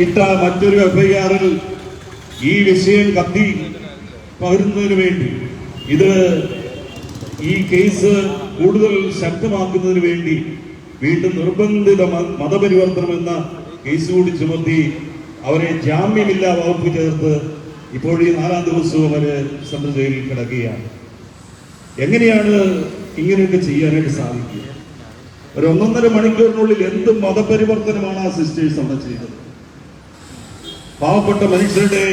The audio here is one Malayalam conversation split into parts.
ഇട്ട മറ്റൊരു എഫ്ഐആറിൽ ഈ വിഷയം കത്തി പകരുന്നതിന് വേണ്ടി ഈ കേസ് കൂടുതൽ ശക്തമാക്കുന്നതിന് വേണ്ടി വീണ്ടും നിർബന്ധിത മതപരിവർത്തനം എന്ന കേസ് കൂടി ചുമത്തി അവരെ ജാമ്യമില്ലാ വകുപ്പ് ചേർത്ത് ഇപ്പോൾ ഈ 4-ാം ദിവസവും അവര് സെൻട്രൽ ജയിലിൽ കിടക്കുകയാണ്. എങ്ങനെയാണ് ഇങ്ങനെയൊക്കെ ചെയ്യാനായിട്ട് സാധിക്കുക? ഒരു 1.5 മണിക്കൂറിനുള്ളിൽ എന്ത് മതപരിവർത്തനമാണ് ആ സിസ്റ്റേഴ്സ് അവിടെ ചെയ്തത്? പാവപ്പെട്ട മനുഷ്യരുടെ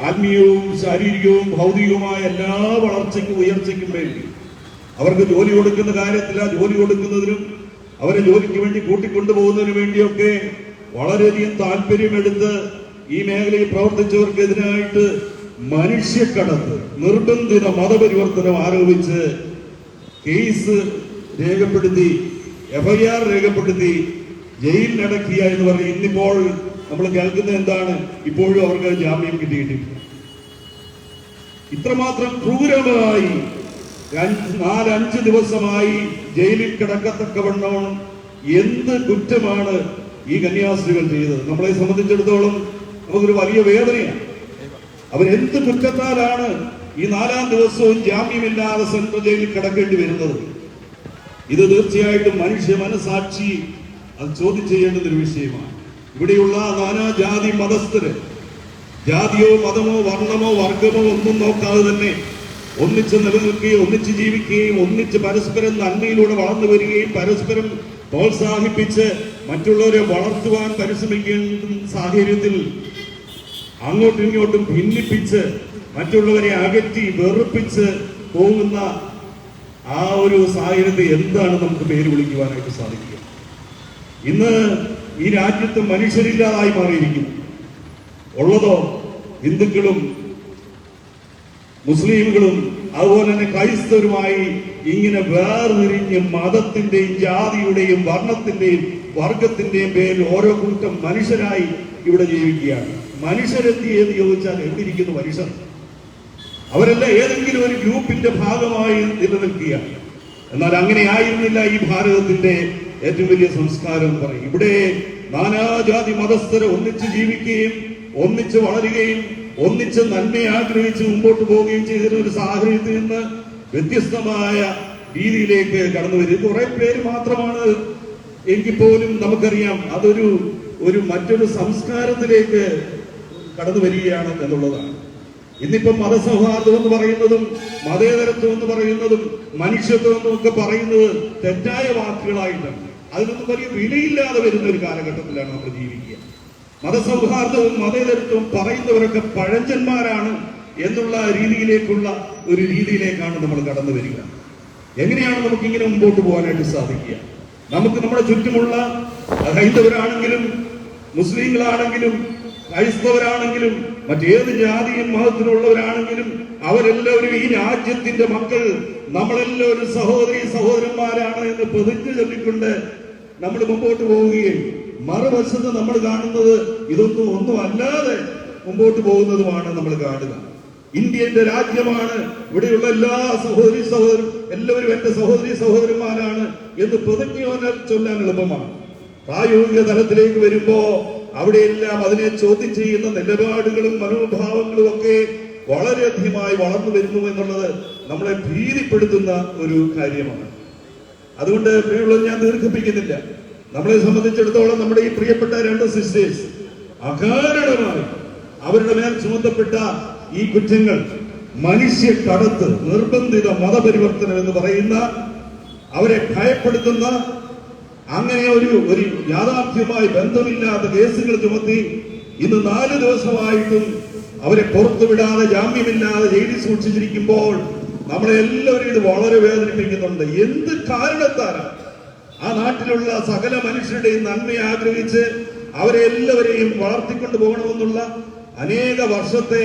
ആത്മീയവും ശാരീരികവും ഭൗതികവുമായ എല്ലാ വളർച്ചയ്ക്കും ഉയർച്ചയ്ക്കും വേണ്ടി അവർക്ക് ജോലി കൊടുക്കുന്ന കാര്യത്തില ജോലി കൊടുക്കുന്നതിനും അവരെ ജോലിക്ക് വേണ്ടി കൂട്ടിക്കൊണ്ടുപോകുന്നതിന് വേണ്ടിയൊക്കെ വളരെയധികം താല്പര്യമെടുത്ത് ഈ മേഖലയിൽ പ്രവർത്തിച്ചവർക്കെതിരായിട്ട് മനുഷ്യക്കടത്ത്, നിർബന്ധിത മതപരിവർത്തനം ആരോപിച്ച് കേസ് രേഖപ്പെടുത്തി, എഫ്ഐആർ രേഖപ്പെടുത്തി ജയിലിലടക്കിയ എന്ന് പറയും. ഇന്നിപ്പോൾ നമ്മൾ കേൾക്കുന്നത് എന്താണ്? ഇപ്പോഴും അവർക്ക് ജാമ്യം കിട്ടിയിട്ടില്ല. ഇത്രമാത്രം ക്രൂരമായി 4-5 ദിവസമായി ജയിലിൽ കിടക്കത്തക്കവണ്ണം എന്ത് കുറ്റമാണ് ഈ കന്യാസ്ത്രീകൾ ചെയ്തത്? നമ്മളെ സംബന്ധിച്ചിടത്തോളം നമുക്കൊരു വലിയ വേദനയാണ്. അവരെന്ത് കുറ്റത്താലാണ് ഈ 4-ാം ദിവസവും ജാമ്യമില്ലാതെ സെൻട്രൽ ജയിലിൽ കിടക്കേണ്ടി വരുന്നത്? ഇത് തീർച്ചയായിട്ടും മനുഷ്യ മനസാക്ഷി അത് ചോദ്യം ചെയ്യേണ്ടുന്ന ഒരു വിഷയമാണ്. ഇവിടെയുള്ള നാനാജാതി മതസ്ഥര് ജാതിയോ മതമോ വർണ്ണമോ വർഗമോ ഒന്നും നോക്കാതെ തന്നെ ഒന്നിച്ച് നിലനിൽക്കുകയും ഒന്നിച്ച് ജീവിക്കുകയും ഒന്നിച്ച് പരസ്പരം നന്മയിലൂടെ വളർന്നു വരികയും പരസ്പരം പ്രോത്സാഹിപ്പിച്ച് മറ്റുള്ളവരെ വളർത്തുവാൻ പരിശ്രമിക്കുന്ന സാഹചര്യത്തിൽ അങ്ങോട്ടും ഇങ്ങോട്ടും ഭിന്നിപ്പിച്ച് മറ്റുള്ളവരെ അകറ്റി വെറുപ്പിച്ച് പോകുന്ന ആ ഒരു സാഹചര്യത്തെ എന്താണ് നമുക്ക് പേര് വിളിക്കുവാനായിട്ട് സാധിക്കുക? ഇന്ന് ഈ രാജ്യത്ത് മനുഷ്യരില്ലാതായി മാറിയിരിക്കുന്നു. ഉള്ളതോ ഹിന്ദുക്കളും മുസ്ലിമുകളും അതുപോലെ തന്നെ ക്രൈസ്തവരുമായി ഇങ്ങനെ വേർതിരിഞ്ഞ് മതത്തിന്റെയും ജാതിയുടെയും വർണ്ണത്തിന്റെയും വർഗത്തിന്റെയും പേരിൽ ഓരോ കൂട്ടം മനുഷ്യരായി ഇവിടെ ജീവിക്കുകയാണ്. മനുഷ്യരെത്തി എന്ന് ചോദിച്ചാൽ എവിടെയിരിക്കുന്നു മനുഷ്യർ? അവരെല്ലാം ഏതെങ്കിലും ഒരു ഗ്രൂപ്പിന്റെ ഭാഗമായി നിലനിൽക്കുകയാണ്. എന്നാൽ അങ്ങനെ ആയിരുന്നില്ല ഈ ഭാരതത്തിന്റെ ഏറ്റവും വലിയ സംസ്കാരം എന്ന് പറയും. ഇവിടെ നാനാജാതി മതസ്ഥരെ ഒന്നിച്ച് ജീവിക്കുകയും ഒന്നിച്ച് വളരുകയും ഒന്നിച്ച് നന്മയെ ആഗ്രഹിച്ച് മുമ്പോട്ട് പോവുകയും ചെയ്തിരുന്ന ഒരു സാഹചര്യത്തിൽ നിന്ന് വ്യത്യസ്തമായ രീതിയിലേക്ക് കടന്നു വരും. കുറെ പേര് മാത്രമാണ് എങ്കിൽ പോലും നമുക്കറിയാം അതൊരു മറ്റൊരു സംസ്കാരത്തിലേക്ക് കടന്നു വരികയാണ് എന്നുള്ളതാണ്. ഇന്നിപ്പം മതസൗഹാർദ്ദം എന്ന് പറയുന്നതും മതേതരത്വം എന്ന് പറയുന്നതും മനുഷ്യത്വം എന്നൊക്കെ പറയുന്നത് തെറ്റായ വാക്കുകളായിട്ടാണ്. അതിനൊന്നും വലിയ വിലയില്ലാതെ വരുന്ന ഒരു കാലഘട്ടത്തിലാണ് നമ്മൾ ജീവിക്കുക. മതസൗഹാർദ്ദവും മതേതരത്വവും പറയുന്നവരൊക്കെ പഴഞ്ചന്മാരാണ് എന്നുള്ള രീതിയിലേക്കുള്ള ഒരു രീതിയിലേക്കാണ് നമ്മൾ കടന്നു വരിക. എങ്ങനെയാണ് നമുക്ക് ഇങ്ങനെ മുമ്പോട്ട് പോകാനായിട്ട് സാധിക്കുക? നമുക്ക് നമ്മുടെ ചുറ്റുമുള്ള ഹൈന്ദവരാണെങ്കിലും മുസ്ലിങ്ങളാണെങ്കിലും ക്രൈസ്തവരാണെങ്കിലും മറ്റേത് ജാതിയും മതത്തിലുള്ളവരാണെങ്കിലും അവരെല്ലാവരും ഈ രാജ്യത്തിന്റെ മക്കൾ, നമ്മളെല്ലാവരും സഹോദരന്മാരാണ് എന്ന് പ്രതിജ്ഞ ചൊല്ലിക്കൊണ്ട് നമ്മൾ മുമ്പോട്ട് പോവുകയും മറുവശത്ത് നമ്മൾ കാണുന്നത് ഒന്നും അല്ലാതെ മുമ്പോട്ട് പോകുന്നതുമാണ് നമ്മൾ കാണുക. ഇന്ത്യന്റെ രാജ്യമാണ്, ഇവിടെയുള്ള എല്ലാ സഹോദരരും എല്ലാവരും എന്റെ സഹോദരന്മാരാണ് എന്ന് പ്രതിജ്ഞ ചൊല്ലാൻ എളുപ്പമാണ്. പ്രായോഗിക തലത്തിലേക്ക് വരുമ്പോ അവിടെയെല്ലാം അതിനെ ചോദ്യം ചെയ്യുന്ന നിലപാടുകളും മനോഭാവങ്ങളും ഒക്കെ വളരെയധികമായി വളർന്നു വരുന്നു എന്നുള്ളത് നമ്മളെ ഭീതിപ്പെടുത്തുന്ന ഒരു കാര്യമാണ്. അതുകൊണ്ട് പ്രിയമുള്ളത്, ഞാൻ ദീർഘിപ്പിക്കുന്നില്ല. നമ്മളെ സംബന്ധിച്ചിടത്തോളം നമ്മുടെ ഈ പ്രിയപ്പെട്ട 2 സിസ്റ്റേഴ്സ് അകാരണമായി അവരുടെ മേൽ ചുമത്തപ്പെട്ട ഈ കുറ്റങ്ങൾ, മനുഷ്യ കടത്ത്, നിർബന്ധിത മതപരിവർത്തനം എന്ന് പറയുന്ന അവരെ ഭയപ്പെടുത്തുന്ന അങ്ങനെ ഒരു യാഥാർത്ഥ്യവുമായി ബന്ധമില്ലാത്ത കേസുകൾ ചുമത്തി ഇന്ന് 4 ദിവസമായിട്ടും അവരെ പുറത്തുവിടാതെ ജാമ്യമില്ലാതെ ജയിലിൽ സൂക്ഷിച്ചിരിക്കുമ്പോൾ നമ്മളെ എല്ലാവരും ഇത് വളരെ വേദനിപ്പിക്കുന്നുണ്ട്. എന്ത് കാരണത്താലാണ്? ആ നാട്ടിലുള്ള സകല മനുഷ്യരുടെയും നന്മയെ ആഗ്രഹിച്ച് അവരെ എല്ലാവരെയും വളർത്തിക്കൊണ്ടു പോകണമെന്നുള്ള അനേക വർഷത്തെ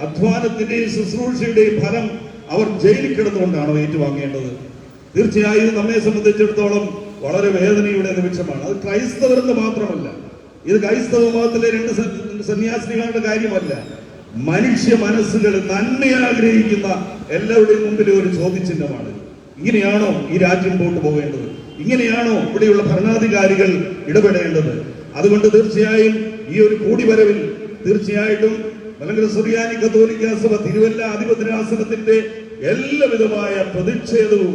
അധ്വാനത്തിന്റെയും ശുശ്രൂഷയുടെയും ഫലം അവർ ജയിലിൽ കിടന്നുകൊണ്ടാണ് ഏറ്റുവാങ്ങേണ്ടത്. തീർച്ചയായും നമ്മെ സംബന്ധിച്ചിടത്തോളം വളരെ വേദനയുടെ നിമിഷമാണ്. അത് ക്രൈസ്തവരെന്ന് മാത്രമല്ല, ഇത് ക്രൈസ്തവ മതത്തിലെ 2 സന്യാസിനികളുടെ കാര്യമല്ല. മനുഷ്യ മനസ്സുകൾ നന്മയെ ആഗ്രഹിക്കുന്ന എല്ലാവരുടെയും മുമ്പിൽ ഒരു ചോദ്യചിഹ്നമാണ്. ഇങ്ങനെയാണോ ഈ രാജ്യം മുമ്പോട്ട് പോകേണ്ടത്? ഇങ്ങനെയാണോ ഇവിടെയുള്ള ഭരണാധികാരികൾ ഇടപെടേണ്ടത്? അതുകൊണ്ട് തീർച്ചയായും ഈ ഒരു കൂടിവരവിൽ തീർച്ചയായിട്ടും മലങ്കര സുറിയാനി കത്തോലിക്ക സഭ തിരുവല്ല അധിപതിരാസനത്തിന്റെ എല്ലാവിധമായ പ്രതിഷേധവും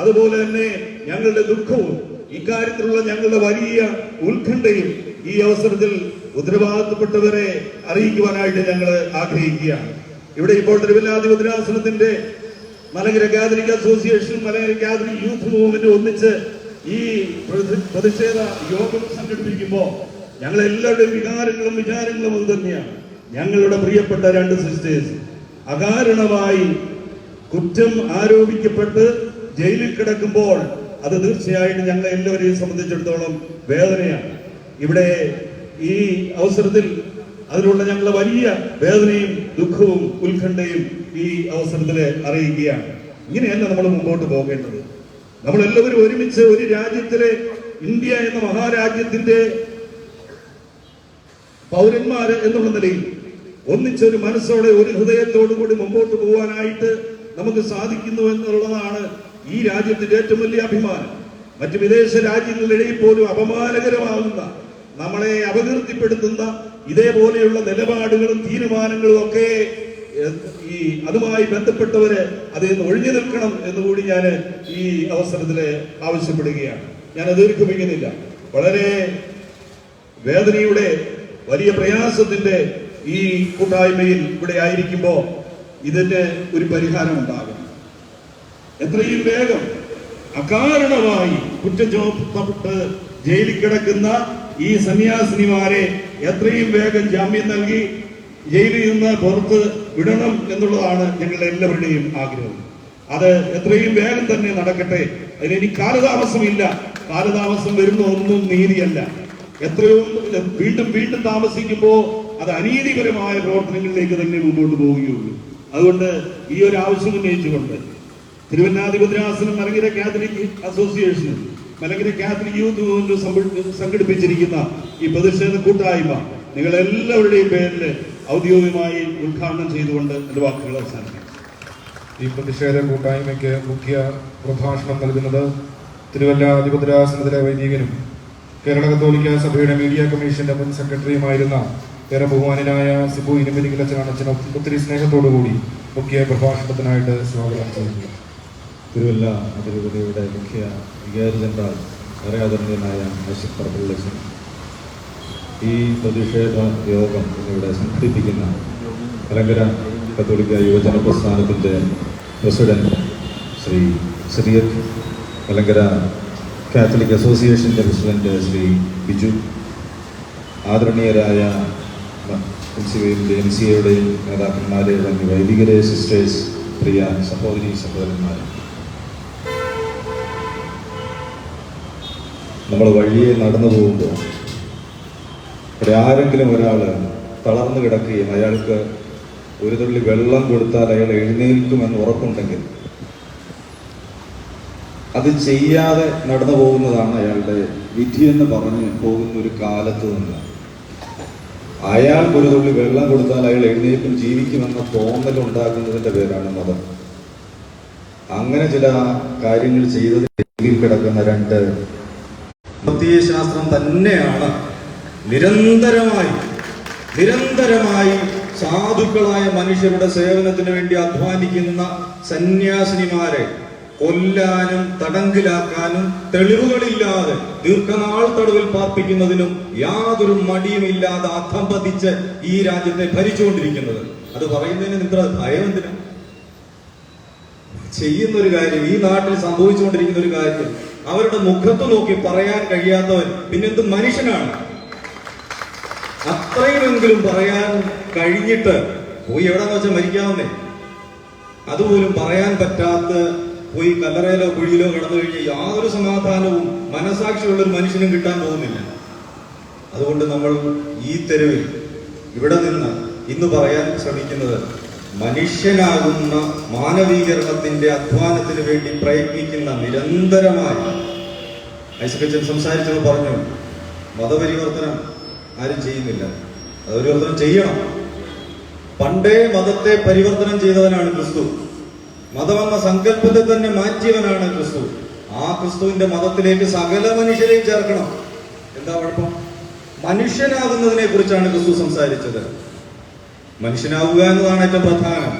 അതുപോലെ തന്നെ ഞങ്ങളുടെ ദുഃഖവും ഇക്കാര്യത്തിലുള്ള ഞങ്ങളുടെ വലിയ ഉത്കണ്ഠയും ഈ അവസരത്തിൽ ഉത്തരവാദിത്തപ്പെട്ടവരെ അറിയിക്കുവാനായിട്ട് ഞങ്ങൾ ആഗ്രഹിക്കുകയാണ്. ഇവിടെ ഇപ്പോൾ തിരുവല്ലാധിപതിരാസനത്തിന്റെ Malankara Catholic association, Malankara Catholic youth movement ഒന്നിച്ച് ഈ പ്രതിഷേധ യോഗം സംഘടിപ്പിക്കുമ്പോൾ ഞങ്ങളെല്ലാവരുടെയും വികാരങ്ങളും വിചാരങ്ങളും അത് തന്നെയാണ്. ഞങ്ങളുടെ പ്രിയപ്പെട്ട രണ്ട് സിസ്റ്റേഴ്സ് അകാരണമായി കുറ്റം ആരോപിക്കപ്പെട്ട് ജയിലിൽ കിടക്കുമ്പോൾ അത് തീർച്ചയായിട്ടും ഞങ്ങളെ എല്ലാവരെയും സംബന്ധിച്ചിടത്തോളം വേദനയാണ്. ഇവിടെ ഈ അവസരത്തിൽ അതിനുള്ള ഞങ്ങളുടെ വലിയ വേദനയും ദുഃഖവും ഉത്കണ്ഠയും ഈ അവസരത്തിൽ അറിയിക്കുകയാണ്. ഇങ്ങനെയല്ല നമ്മൾ മുമ്പോട്ട് പോകേണ്ടത്. നമ്മളെല്ലാവരും ഒരുമിച്ച് ഒരു രാജ്യത്തിലെ ഇന്ത്യ എന്ന മഹാരാജ്യത്തിന്റെ പൗരന്മാര് എന്നുള്ള നിലയിൽ ഒന്നിച്ചൊരു മനസ്സോടെ ഒരു ഹൃദയത്തോടു കൂടി മുമ്പോട്ട് പോകാനായിട്ട് നമുക്ക് സാധിക്കുന്നു എന്നുള്ളതാണ് ഈ രാജ്യത്തിന്റെ ഏറ്റവും വലിയ അഭിമാനം. മറ്റു വിദേശ രാജ്യങ്ങളിലിടയിൽ പോലും അപമാനകരമാകുന്ന, നമ്മളെ അപകീർത്തിപ്പെടുത്തുന്ന ഇതേപോലെയുള്ള നിലപാടുകളും തീരുമാനങ്ങളും ഒക്കെ ഈ അതുമായി ബന്ധപ്പെട്ടവര് അതിൽ നിന്ന് ഒഴിഞ്ഞു നിൽക്കണം എന്നുകൂടി ഞാൻ ഈ അവസരത്തിൽ ആവശ്യപ്പെടുകയാണ്. ഞാൻ ദീർഘിപ്പിക്കുന്നില്ല. വളരെ വേദനയുടെ വലിയ പ്രയാസത്തിന്റെ ഈ കൂട്ടായ്മയിൽ ഇവിടെ ആയിരിക്കുമ്പോൾ ഇതിന് ഒരു പരിഹാരം ഉണ്ടാകണം. എത്രയും വേഗം അകാരണമായി കുറ്റം ചുമത്തപ്പെട്ട് ജയിലിൽ കിടക്കുന്ന ഈ സന്യാസിനിമാരെ എത്രയും വേഗം ജാമ്യം നൽകി ജയിലിൽ നിന്ന് പുറത്ത് വിടണം എന്നുള്ളതാണ് ഞങ്ങളുടെ എല്ലാവരുടെയും ആഗ്രഹം. അത് എത്രയും വേഗം തന്നെ നടക്കട്ടെ. അതിനി കാലതാമസമില്ല. കാലതാമസം വരുന്ന ഒന്നും നീതിയല്ല. എത്രയോ വീണ്ടും വീണ്ടും താമസിക്കുമ്പോൾ അത് അനീതിപരമായ പ്രവർത്തനങ്ങളിലേക്ക് തന്നെ മുമ്പോട്ട് പോവുകയുള്ളൂ. അതുകൊണ്ട് ഈ ഒരു ആവശ്യം ഉന്നയിച്ചുകൊണ്ട് തിരുവല്ലാധിപതിരാസനം, മലങ്കര കാത്തലിക് അസോസിയേഷനും മലങ്കര കാത്തലിക് യൂത്ത് മൂവ്മെന്റ് സംഘടിപ്പിച്ചിരിക്കുന്ന ഈ പ്രതിഷേധ കൂട്ടായ്മ നിങ്ങളെല്ലാവരുടെയും പേരിൽ ഔദ്യോഗികമായി ഉദ്ഘാടനം ചെയ്തുകൊണ്ട് എന്റെ വാക്കുകൾ അവസാനിക്കും. ഈ പ്രതിഷേധ കൂട്ടായ്മയ്ക്ക് മുഖ്യ പ്രഭാഷണം നൽകുന്നത് തിരുവല്ലാധിപതിരാസനത്തിലെ വൈദികനും കേരള കത്തോലിക്ക സഭയുടെ മീഡിയ കമ്മീഷന്റെ മുൻ സെക്രട്ടറിയുമായിരുന്ന ഏറെ ബഹുമാനായ സിബു ഇനിമിനിക്കലച്ചനാണ്. ഒത്തിരി സ്നേഹത്തോടുകൂടി മുഖ്യ പ്രഭാഷണത്തിനായിട്ട് സ്വാഗതം ചെയ്യുന്നു. തിരുവല്ല അതിരൂപതയുടെ മുഖ്യ വികാരി ജനറൽ ഏറെ ആദരണീയനായ ആഷിഖ് പറപ്പള്ളച്ചൻ, ഈ പ്രതിഷേധ യോഗം ഇവിടെ സംഘടിപ്പിക്കുന്ന മലങ്കര കത്തോലിക്ക യുവജന പ്രസ്ഥാനത്തിൻ്റെ പ്രസിഡന്റ് ശ്രീ സിറിയക്, മലങ്കര കാത്തലിക് അസോസിയേഷൻ്റെ പ്രസിഡന്റ് ശ്രീ ബിജു, ആദരണീയരായ MCAയുടെയും നേതാക്കന്മാരെ, വൈദികരെ, സിസ്റ്റേഴ്സ്, പ്രിയ സഹോദരി സഹോദരന്മാർ, നമ്മൾ വഴിയെ നടന്നു പോകുമ്പോൾ ഇവിടെ ആരെങ്കിലും ഒരാൾ തളർന്നു കിടക്കുകയും അയാൾക്ക് ഒരു തുള്ളി വെള്ളം കൊടുത്താൽ അയാൾ എഴുന്നേൽക്കുമെന്ന് ഉറപ്പുണ്ടെങ്കിൽ അത് ചെയ്യാതെ നടന്നു പോകുന്നതാണ് അയാളുടെ വിധിയെന്ന് പറഞ്ഞ് പോകുന്ന ഒരു കാലത്ത് നിന്ന് അയാൾക്ക് ഒരു തുള്ളി വെള്ളം കൊടുത്താൽ അയാൾ എഴുന്നേൽക്കും, ജീവിക്കുമെന്ന തോന്നലുണ്ടാക്കുന്നതിൻ്റെ പേരാണ് മതം. അങ്ങനെ ചില കാര്യങ്ങൾ ചെയ്തതിൽ കിടക്കുന്ന രണ്ട് പ്രത്യയശാസ്ത്രം തന്നെയാണ് നിരന്തരമായി സാധുക്കളായ മനുഷ്യരുടെ സേവനത്തിന് വേണ്ടി അധ്വാനിക്കുന്ന സന്യാസിനിമാരെ കൊല്ലാനും തടങ്കിലാക്കാനും തെളിവുകളില്ലാതെ ദീർഘനാൾ തടവിൽ പാർപ്പിക്കുന്നതിനും യാതൊരു മടിയുമില്ലാതെ അധംപതിച്ച് ഈ രാജ്യത്തെ ഭരിച്ചുകൊണ്ടിരിക്കുന്നത്. അത് പറയുന്നതിന് നിത്ര ഭയം എന്തിനാ? ചെയ്യുന്നൊരു കാര്യം, ഈ നാട്ടിൽ സംഭവിച്ചുകൊണ്ടിരിക്കുന്ന ഒരു കാര്യം അവരുടെ മുഖത്ത് നോക്കി പറയാൻ കഴിയാത്തവൻ പിന്നെന്ത് മനുഷ്യനാണ്? അത്രയുമെങ്കിലും പറയാൻ കഴിഞ്ഞിട്ട് പോയി എവിടെന്ന് വെച്ചാൽ മരിക്കാവുന്നേ, അതുപോലും പറയാൻ പറ്റാത്ത പോയി കല്ലറയിലോ കുഴിയിലോ കിടന്നു കഴിഞ്ഞാൽ യാതൊരു സമാധാനവും മനസാക്ഷിയുള്ളൊരു മനുഷ്യനും കിട്ടാൻ പോകുന്നില്ല. അതുകൊണ്ട് നമ്മൾ ഈ തെരുവിൽ ഇവിടെ നിന്ന് ഇന്ന് പറയാൻ ശ്രമിക്കുന്നത്, മനുഷ്യനാകുന്ന മാനവീകരണത്തിന്റെ അധ്വാനത്തിന് വേണ്ടി പ്രയത്നിക്കുന്ന നിരന്തരമായി, ഐസക്കച്ചൻ സംസാരിച്ചപ്പോൾ പറഞ്ഞു, മതപരിവർത്തനം ആരും ചെയ്യുന്നില്ല, മതപരിവർത്തനം ചെയ്യണം. പണ്ടേ മതത്തെ പരിവർത്തനം ചെയ്തവനാണ് ക്രിസ്തു. മതമെന്ന സങ്കല്പത്തെ തന്നെ മാറ്റിയവനാണ് ക്രിസ്തു. ആ ക്രിസ്തുവിന്റെ മതത്തിലേക്ക് സകല മനുഷ്യരെയും ചേർക്കണം. എന്താ കുഴപ്പം? മനുഷ്യനാകുന്നതിനെ കുറിച്ചാണ് ക്രിസ്തു സംസാരിച്ചത്. മനുഷ്യനാവുക എന്നതാണ് ഏറ്റവും പ്രധാനം.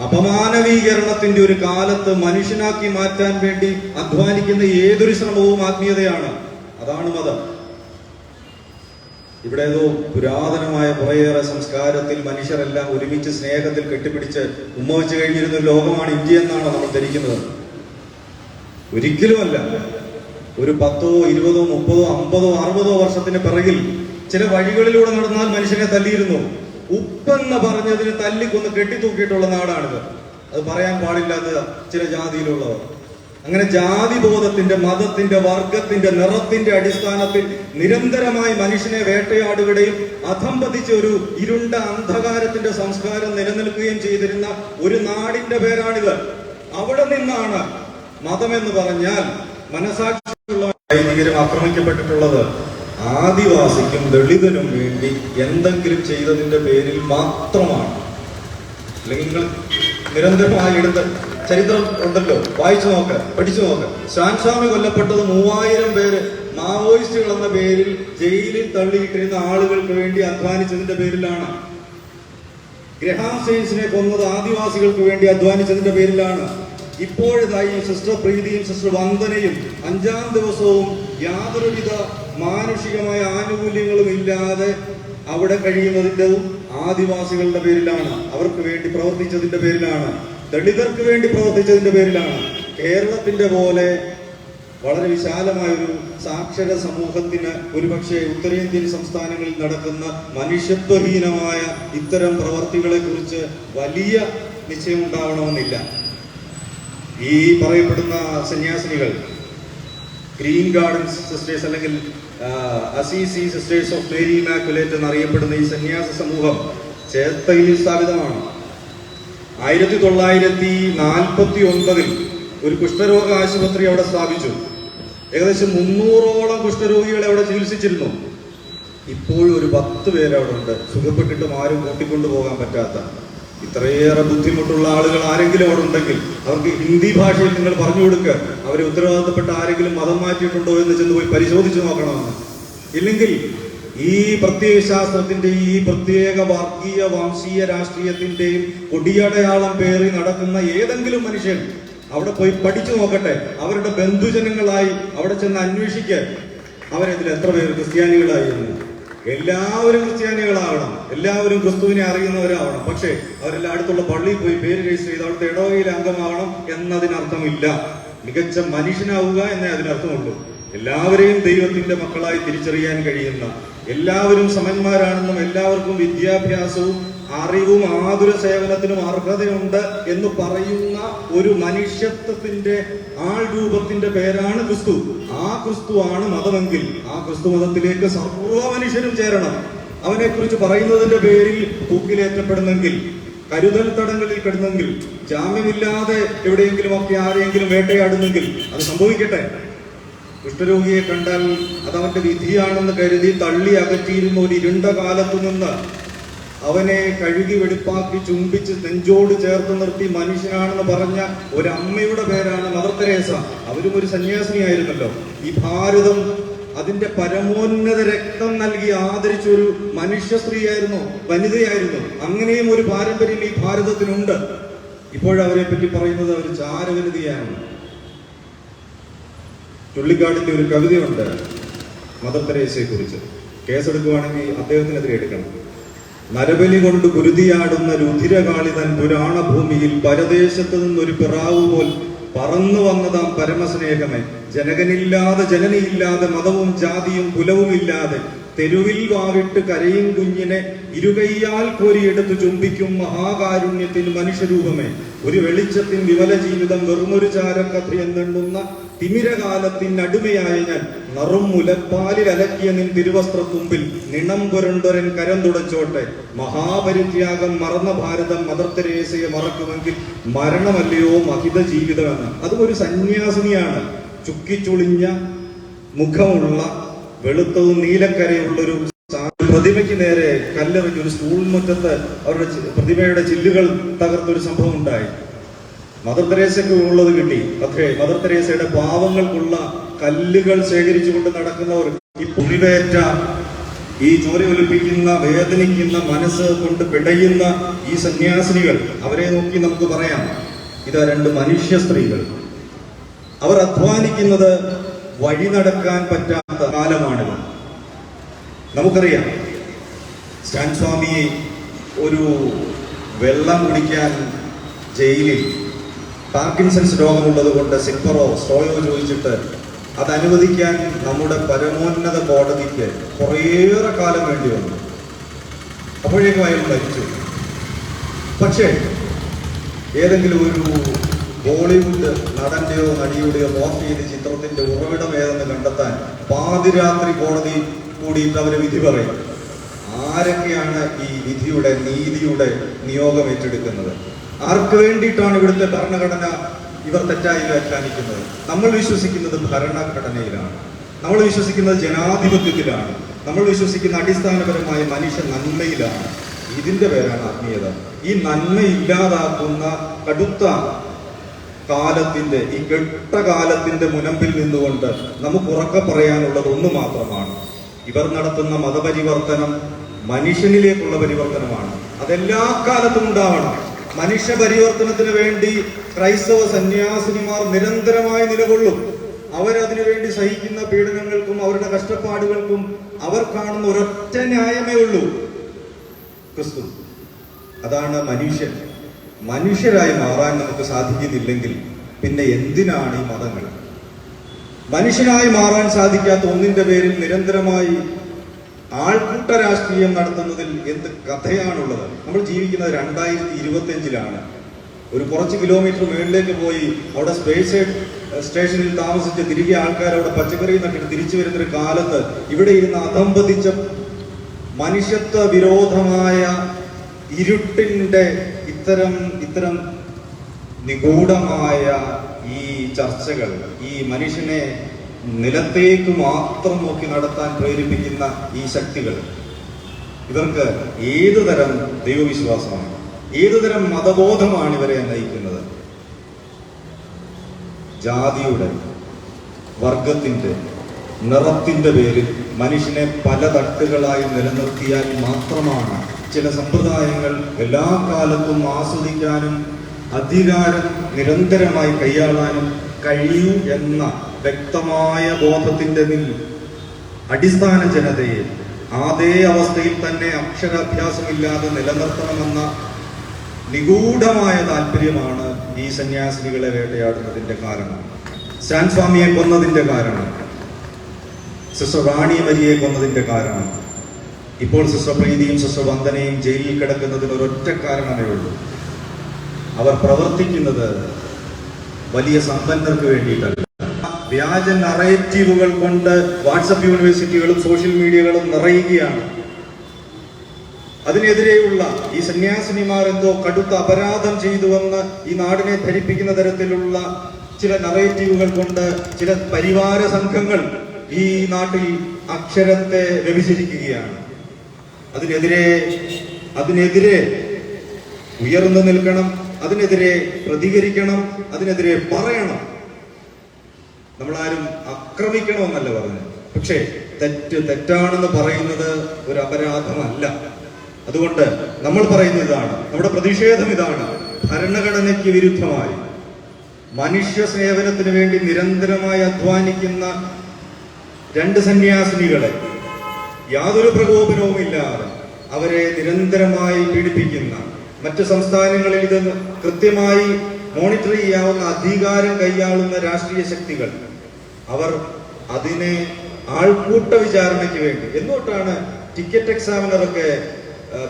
അപമാനവീകരണത്തിന്റെ ഒരു കാലത്ത് മനുഷ്യനാക്കി മാറ്റാൻ വേണ്ടി അധ്വാനിക്കുന്ന ഏതൊരു ശ്രമവും ആത്മീയതയാണ്. അതാണ് മതം. ഇവിടെ ഏതോ പുരാതനമായ കുറേയേറെ സംസ്കാരത്തിൽ മനുഷ്യരെല്ലാം ഒരുമിച്ച് സ്നേഹത്തിൽ കെട്ടിപ്പിടിച്ച് ഉമ്മ വെച്ച് കഴിഞ്ഞിരുന്ന ഒരു ലോകമാണ് ഇന്ത്യ എന്നാണ് നമ്മൾ ധരിക്കുന്നത്. ഒരിക്കലുമല്ല. ഒരു 10, 20, 30, 50, 60 വർഷത്തിന് പിറകിൽ ചില വഴികളിലൂടെ നടന്നാൽ മനുഷ്യനെ തല്ലിയിരുന്നു. ഉപ്പെന്ന് പറഞ്ഞതിന് തല്ലിക്കൊന്ന് കെട്ടിത്തൂക്കിയിട്ടുള്ള നാടാണിത്. അത് പറയാൻ പാടില്ലാത്ത ചില ജാതിയിലുള്ളവർ. അങ്ങനെ ജാതിബോധത്തിന്റെ, മതത്തിന്റെ, വർഗത്തിന്റെ, നിറത്തിന്റെ അടിസ്ഥാനത്തിൽ നിരന്തരമായി മനുഷ്യനെ വേട്ടയാടുകയും അധംപതിച്ച ഒരു ഇരുണ്ട അന്ധകാരത്തിന്റെ സംസ്കാരം നിലനിൽക്കുകയും ചെയ്തിരുന്ന ഒരു നാടിന്റെ പേരാണിത്. അവിടെ നിന്നാണ് മതമെന്ന് പറഞ്ഞാൽ മനസാക്ഷിയുള്ള വൈദികരും ആക്രമിക്കപ്പെട്ടിട്ടുള്ളത്. ആദിവാസിക്കും ദളിതനും വേണ്ടി എന്തെങ്കിലും ചെയ്തതിന്റെ പേരിൽ മാത്രമാണ്. അല്ലെങ്കിൽ നിങ്ങൾ നിരന്തരമായി എടുത്ത് ചരിത്രം ഉണ്ടല്ലോ, വായിച്ചു നോക്ക്, പഠിച്ചു നോക്ക്. ശാൻസ്വാമി കൊല്ലപ്പെട്ടത് 3000 പേര് മാവോയിസ്റ്റുകൾ എന്ന പേരിൽ ജയിലിൽ തള്ളിയിട്ടിരുന്ന ആളുകൾക്ക് വേണ്ടി അധ്വാനിച്ചതിന്റെ പേരിലാണ്. ഗ്രഹാം സ്റ്റെയിൻസിനെ കൊന്നത് ആദിവാസികൾക്ക് വേണ്ടി അധ്വാനിച്ചതിന്റെ പേരിലാണ്. ഇപ്പോഴതായി സിസ്റ്റർ പ്രീതിയും സിസ്റ്റർ വന്ദനയും 5ാം ദിവസവും യാതൊരുവിധ മാനുഷികമായ ആനുകൂല്യങ്ങളും ഇല്ലാതെ അവിടെ കഴിയുന്നതിൻ്റെതും ആദിവാസികളുടെ പേരിലാണ്. അവർക്ക് വേണ്ടി പ്രവർത്തിച്ചതിന്റെ പേരിലാണ്. ദളിതർക്ക് വേണ്ടി പ്രവർത്തിച്ചതിന്റെ പേരിലാണ്. കേരളത്തിന്റെ പോലെ വളരെ വിശാലമായൊരു സാക്ഷര സമൂഹത്തിന് ഒരുപക്ഷെ ഉത്തരേന്ത്യൻ സംസ്ഥാനങ്ങളിൽ നടക്കുന്ന മനുഷ്യത്വഹീനമായ ഇത്തരം പ്രവർത്തികളെ കുറിച്ച് വലിയ നിശ്ചയമുണ്ടാവണമെന്നില്ല. ഈ പറയപ്പെടുന്ന സന്യാസിനികൾ, ഗ്രീൻ ഗാർഡൻസ് സിസ്റ്റേഴ്സ് അല്ലെങ്കിൽ Assisi sisters of Mary immaculate എന്നറിയപ്പെടുന്ന ഈ സന്യാസ സമൂഹം ചേർത്തലയിൽ സ്ഥാപിതമാണ്. 1949 ഒരു കുഷ്ഠരോഗ ആശുപത്രി അവിടെ സ്ഥാപിച്ചു. ഏകദേശം 300ഓളം കുഷ്ഠരോഗികളെ അവിടെ ചികിത്സിച്ചിരുന്നു. ഇപ്പോഴും ഒരു 10 പേര് അവിടെ ഉണ്ട്, സുഖപ്പെട്ടിട്ടും ആരും കൂട്ടിക്കൊണ്ടു പോകാൻ പറ്റാത്ത. ഇത്രയേറെ ബുദ്ധിമുട്ടുള്ള ആളുകൾ ആരെങ്കിലും അവിടെ ഉണ്ടെങ്കിൽ അവർക്ക് ഹിന്ദി ഭാഷയിൽ നിങ്ങൾ പറഞ്ഞു കൊടുക്കുക. അവരെ ഉത്തരവാദിത്തപ്പെട്ട ആരെങ്കിലും മതം മാറ്റിയിട്ടുണ്ടോ എന്ന് ചെന്ന് പോയി പരിശോധിച്ച് നോക്കണമെന്ന്. ഇല്ലെങ്കിൽ ഈ പ്രത്യയ ശാസ്ത്രത്തിന്റെയും ഈ പ്രത്യേക വർഗീയ വംശീയ രാഷ്ട്രീയത്തിന്റെയും കൊടിയടയാളം പേറി നടക്കുന്ന ഏതെങ്കിലും മനുഷ്യൻ അവിടെ പോയി പഠിച്ചു നോക്കട്ടെ. അവരുടെ ബന്ധുജനങ്ങളായി അവിടെ ചെന്ന് അന്വേഷിക്കുക, അവരെതിൽ എത്ര പേര് ക്രിസ്ത്യാനികളായിരുന്നു. എല്ലാവരും ക്രിസ്ത്യാനികളാവണം, എല്ലാവരും ക്രിസ്തുവിനെ അറിയുന്നവരാവണം. പക്ഷേ അവരെല്ലാം അടുത്തുള്ള പള്ളിയിൽ പോയി പേര് രജിസ്റ്റർ ചെയ്ത് അവിടുത്തെ ഇടവകയിൽ അംഗമാവണം എന്നതിനർത്ഥമില്ല. മികച്ച മനുഷ്യനാവുക എന്നേ അതിനർത്ഥമുള്ളൂ. എല്ലാവരെയും ദൈവത്തിന്റെ മക്കളായി തിരിച്ചറിയാൻ കഴിയുന്ന, എല്ലാവരും സമന്മാരാണെന്നും എല്ലാവർക്കും വിദ്യാഭ്യാസവും അറിവും ആതുര സേവനത്തിനും അർഹതയുണ്ട് എന്ന് പറയുന്ന ഒരു മനുഷ്യത്വത്തിന്റെ ആൾരൂപത്തിന്റെ പേരാണ് ക്രിസ്തു. ആ ക്രിസ്തുവാണ് മതമെങ്കിൽ ആ ക്രിസ്തു മതത്തിലേക്ക് സർവ്വ മനുഷ്യരും ചേരണം. അവനെ കുറിച്ച് പറയുന്നതിന്റെ പേരിൽ തൂക്കിലേറ്റപ്പെടുന്നെങ്കിൽ, കരുതൽ തടങ്കലിൽ കിടന്നെങ്കിൽ, ജാമ്യമില്ലാതെ എവിടെയെങ്കിലും ഒക്കെ ആരെങ്കിലും വേട്ടയാടുന്നെങ്കിൽ അത് സംഭവിക്കട്ടെ. കുഷ്ഠരോഗിയെ കണ്ടാൽ അതവന്റെ വിധിയാണെന്ന് കരുതി തള്ളി അകറ്റിയിരുന്ന ഒരു ഇരുണ്ട കാലത്തു നിന്ന് അവനെ കഴുകി വെടിപ്പാക്കി ചുംബിച്ച് നെഞ്ചോട് ചേർത്ത് നിർത്തി മനുഷ്യനാണെന്ന് പറഞ്ഞ ഒരു അമ്മയുടെ പേരാണ് മദർ തെരേസ. അവരും ഒരു സന്യാസിനിയായിരുന്നല്ലോ. ഈ ഭാരതം അതിന്റെ പരമോന്നത രക്തം നൽകി ആദരിച്ച ഒരു മനുഷ്യ സ്ത്രീയായിരുന്നു, വനിതയായിരുന്നു. അങ്ങനെയും ഒരു പാരമ്പര്യം ഈ ഭാരതത്തിനുണ്ട്. ഇപ്പോഴവരെ പറ്റി പറയുന്നത് അവർ ചാരവനിതയാണ്. ചുള്ളിക്കാടിന്റെ ഒരു കവിതയുണ്ട് മദർ തെരേസയെ കുറിച്ച്. കേസെടുക്കുവാണെങ്കിൽ അദ്ദേഹത്തിനെതിരെ എടുക്കണം. നരബലി കൊണ്ട് കുരുതിയാടുന്ന രുധിരകാളിതൻ പുരാണഭൂമിയിൽ പരദേശത്ത് നിന്നൊരു പിറാവു പോൽ പറന്നു വന്നതാം പരമസ്നേഹമേ, ജനകനില്ലാതെ ജനനിയില്ലാതെ മതവും ജാതിയും കുലവുമില്ലാതെ തെരുവിൽ വാവിട്ട് കരയും കുഞ്ഞിനെ ഇരുകൈയാൽ കോരിയെടുത്ത് ചുംബിക്കും മഹാകാരുണ്യത്തിന് മനുഷ്യരൂപമേ, ഒരു വെളിച്ചത്തിൻ വിമല ജീവിതം വെറുമൊരു ചാരക്കഥ എന്നെണ്ണുന്ന തിമിരകാലത്തിനടിമയായ ഞാൻ നറും മുലപ്പാലിൽ അലക്കിയ നിൻ തിരുവസ്ത്രത്തുമ്പിൽ നിണം പുരണ്ടൊരൻ കരം തുടച്ചോട്ടെ. മഹാപരിത്യാഗം മറന്ന ഭാരതം മദർ തെരേസയെ മറക്കുമെങ്കിൽ മരണമല്ലയോ മഹിത ജീവിതമെന്ന്. അതും ഒരു സന്യാസിനിയാണ്. ചുക്കിച്ചുളിഞ്ഞ മുഖമുള്ള വെളുത്തവും നീലക്കരയുള്ളൊരു പ്രതിമയ്ക്ക് നേരെ കല്ലെറിഞ്ഞ് ഒരു സ്കൂൾ മുറ്റത്ത് അവരുടെ പ്രതിമയുടെ ചില്ലുകൾ തകർത്തൊരു സംഭവം ഉണ്ടായി. മദർ തെരേസയ്ക്ക് ഉള്ളത് കിട്ടി. പക്ഷേ മദർ തെരേസയുടെ പാവങ്ങൾക്കുള്ള കല്ലുകൾ ശേഖരിച്ചുകൊണ്ട് നടക്കുന്നവർ ഈ പുലിവേറ്റ ഈ ചോര ഒലിപ്പിക്കുന്ന വേദനിക്കുന്ന മനസ്സ് കൊണ്ട് പിടയുന്ന ഈ സന്യാസിനികൾ, അവരെ നോക്കി നമുക്ക് പറയാം, ഇതാ രണ്ട് മനുഷ്യ സ്ത്രീകൾ. അവർ അധ്വാനിക്കുന്നത് വഴി നടക്കാൻ പറ്റാത്ത കാലമാണിത്. നമുക്കറിയാം, സ്റ്റാൻ സ്വാമിയെ ഒരു വെള്ളം കുടിക്കാൻ ജയിലിൽ പാർക്കിൻസൺസ് രോഗമുള്ളത് കൊണ്ട് സിപ്പറോ സ്ട്രോയോ ചോദിച്ചിട്ട് അത് അനുവദിക്കാൻ നമ്മുടെ പരമോന്നത കോടതിക്ക് കുറേയേറെ കാലം വേണ്ടി വന്നു. അപ്പോഴേക്കും അയാൾ മരിച്ചു. പക്ഷേ ഏതെങ്കിലും ഒരു ബോളിവുഡ് നടന്റെയോ നടിയുടെയോ പോസ്റ്റ് ചെയ്ത ചിത്രത്തിന്റെ ഉറവിടം ഏതെന്ന് കണ്ടെത്താൻ പാതിരാത്രി കോടതി കൂടിയിട്ട് അവർ വിധി പറയും. ആരൊക്കെയാണ് ഈ വിധിയുടെ നീതിയുടെ നിയോഗം ഏറ്റെടുക്കുന്നത്? ആർക്ക് വേണ്ടിയിട്ടാണ് ഇവിടുത്തെ ഭരണഘടന ഇവർ തെറ്റായി വ്യാഖ്യാനിക്കുന്നത്? നമ്മൾ വിശ്വസിക്കുന്നത് ഭരണഘടനയിലാണ്, നമ്മൾ വിശ്വസിക്കുന്നത് ജനാധിപത്യത്തിലാണ്, നമ്മൾ വിശ്വസിക്കുന്ന അടിസ്ഥാനപരമായ മനുഷ്യ നന്മയിലാണ്. ഇതിന്റെ പേരാണ് ആത്മീയത. ഈ നന്മ ഇല്ലാതാക്കുന്ന കടുത്ത കാലത്തിന്റെ, ഈ കെട്ട കാലത്തിന്റെ മുനമ്പിൽ നിന്നുകൊണ്ട് നമുക്ക് ഉറക്കെ പറയാനുള്ളത് ഒന്ന് മാത്രമാണ്: ഇവർ നടത്തുന്ന മതപരിവർത്തനം മനുഷ്യനിലേക്കുള്ള പരിവർത്തനമാണ്. അതെല്ലാ കാലത്തും ഉണ്ടാവണം. മനുഷ്യ പരിവർത്തനത്തിന് വേണ്ടി ക്രൈസ്തവ സന്യാസിനിമാർ നിരന്തരമായി നിലകൊള്ളും. അവരതിനു വേണ്ടി സഹിക്കുന്ന പീഡനങ്ങൾക്കും അവരുടെ കഷ്ടപ്പാടുകൾക്കും അവർ കാണുന്ന ഒരൊറ്റ ന്യായമേ ഉള്ളൂ: ക്രിസ്തു. അതാണ് മനുഷ്യൻ. മനുഷ്യരായി മാറാൻ നമുക്ക് സാധിക്കുന്നില്ലെങ്കിൽ പിന്നെ എന്തിനാണ് ഈ മതങ്ങൾ? മനുഷ്യനായി മാറാൻ സാധിക്കാത്ത ഒന്നിന്റെ പേരിൽ നിരന്തരമായി ആൾക്കൂട്ട രാഷ്ട്രീയം നടത്തുന്നതിൽ എന്ത് കഥയാണുള്ളത്? നമ്മൾ ജീവിക്കുന്നത് 2025-ലാണ്. ഒരു കുറച്ച് കിലോമീറ്റർ മുകളിലേക്ക് പോയി അവിടെ സ്പേസ് സ്റ്റേഷനിൽ താമസിച്ച് തിരികെ ആൾക്കാർ അവിടെ പച്ചക്കറി നട്ടിട്ട് തിരിച്ചു വരുന്നൊരു കാലത്ത് ഇവിടെ ഇരുന്ന് അധംപതിച്ച മനുഷ്യത്വ വിരോധമായ ഇരുട്ടിന്റെ ഇത്തരം നിഗൂഢമായ ഈ ചർച്ചകൾ, ഈ മനുഷ്യനെ നിലത്തേക്ക് മാത്രം നോക്കി നടത്താൻ പ്രേരിപ്പിക്കുന്ന ഈ ശക്തികൾ, ഇവർക്ക് ഏതുതരം ദൈവവിശ്വാസമാണ്, ഏതുതരം മതബോധമാണ് ഇവരെ നയിക്കുന്നത്? ജാതിയുടെ, വർഗത്തിന്റെ, നിറത്തിന്റെ പേരിൽ മനുഷ്യനെ പല തട്ടുകളായി നിലനിർത്തിയാൽ മാത്രമാണ് ചില സമ്പ്രദായങ്ങൾ എല്ലാ കാലത്തും ആസ്വദിക്കാനും അധികാരം നിരന്തരമായി കൈയാളാനും കഴിയൂ എന്ന വ്യക്തമായ ബോധത്തിന്റെ അടിസ്ഥാന ജനതയെ അതേ അവസ്ഥയിൽ തന്നെ അക്ഷരാഭ്യാസമില്ലാതെ നിലനിർത്തണമെന്ന നിഗൂഢമായ താല്പര്യമാണ് ഈ സന്യാസിനികളെ വേട്ടയാടുന്നതിന്റെ കാരണം. സ്റ്റാൻ സ്വാമിയെ കൊന്നതിന്റെ കാരണം, സിസ്റ്റർ റാണി മരിയെ കൊന്നതിന്റെ കാരണം, ഇപ്പോൾ സിസ്റ്റർ പ്രീതിയും സിസ്റ്റർ വന്ദനയും ജയിലിൽ കിടക്കുന്നതിന് ഒരൊറ്റ കാരണമേ ഉള്ളൂ: അവർ പ്രവർത്തിക്കുന്നത് വലിയ സമ്പന്നർക്ക് വേണ്ടിയിട്ടല്ല. വ്യാജ നറേറ്റീവുകൾ കൊണ്ട് വാട്സപ്പ് യൂണിവേഴ്സിറ്റികളും സോഷ്യൽ മീഡിയകളും നിറയുകയാണ്. അതിനെതിരെയുള്ള ഈ സന്യാസിനിമാർ എന്തോ കടുത്ത അപരാധം ചെയ്തുവെന്ന് ഈ നാടിനെ ധരിപ്പിക്കുന്ന തരത്തിലുള്ള ചില നറേറ്റീവുകൾ കൊണ്ട് ചില പരിവാര സംഘങ്ങൾ ഈ നാട്ടിൽ അക്ഷരത്തെ വ്യഭിചരിക്കുകയാണ്. അതിനെതിരെ ഉയർന്നു നിൽക്കണം, അതിനെതിരെ പ്രതികരിക്കണം, അതിനെതിരെ പറയണം. നമ്മളാരും ആക്രമിക്കണമെന്നല്ല പറഞ്ഞത്, പക്ഷേ തെറ്റാണെന്ന് പറയുന്നത് ഒരു അപരാധമല്ല. അതുകൊണ്ട് നമ്മൾ പറയുന്നത് ഇതാണ്, നമ്മുടെ പ്രതിഷേധം ഇതാണ്: ഭരണഘടനയ്ക്ക് വിരുദ്ധമായി മനുഷ്യ സേവനത്തിന് വേണ്ടി നിരന്തരമായി അധ്വാനിക്കുന്ന രണ്ട് സന്യാസിനികളെ യാതൊരു പ്രകോപനവും ഇല്ലാതെ അവരെ നിരന്തരമായി പീഡിപ്പിക്കുന്ന, മറ്റ് സംസ്ഥാനങ്ങളിൽ ഇത് കൃത്യമായി മോണിറ്റർ ചെയ്യാവുന്ന അധികാരം കൈയാളുന്ന രാഷ്ട്രീയ ശക്തികൾ, അവർ അതിനെ ആൾക്കൂട്ട വിചാരണയ്ക്ക് വേണ്ടി എന്തുകൊണ്ടാണ് ടിക്കറ്റ് എക്സാമിനറൊക്കെ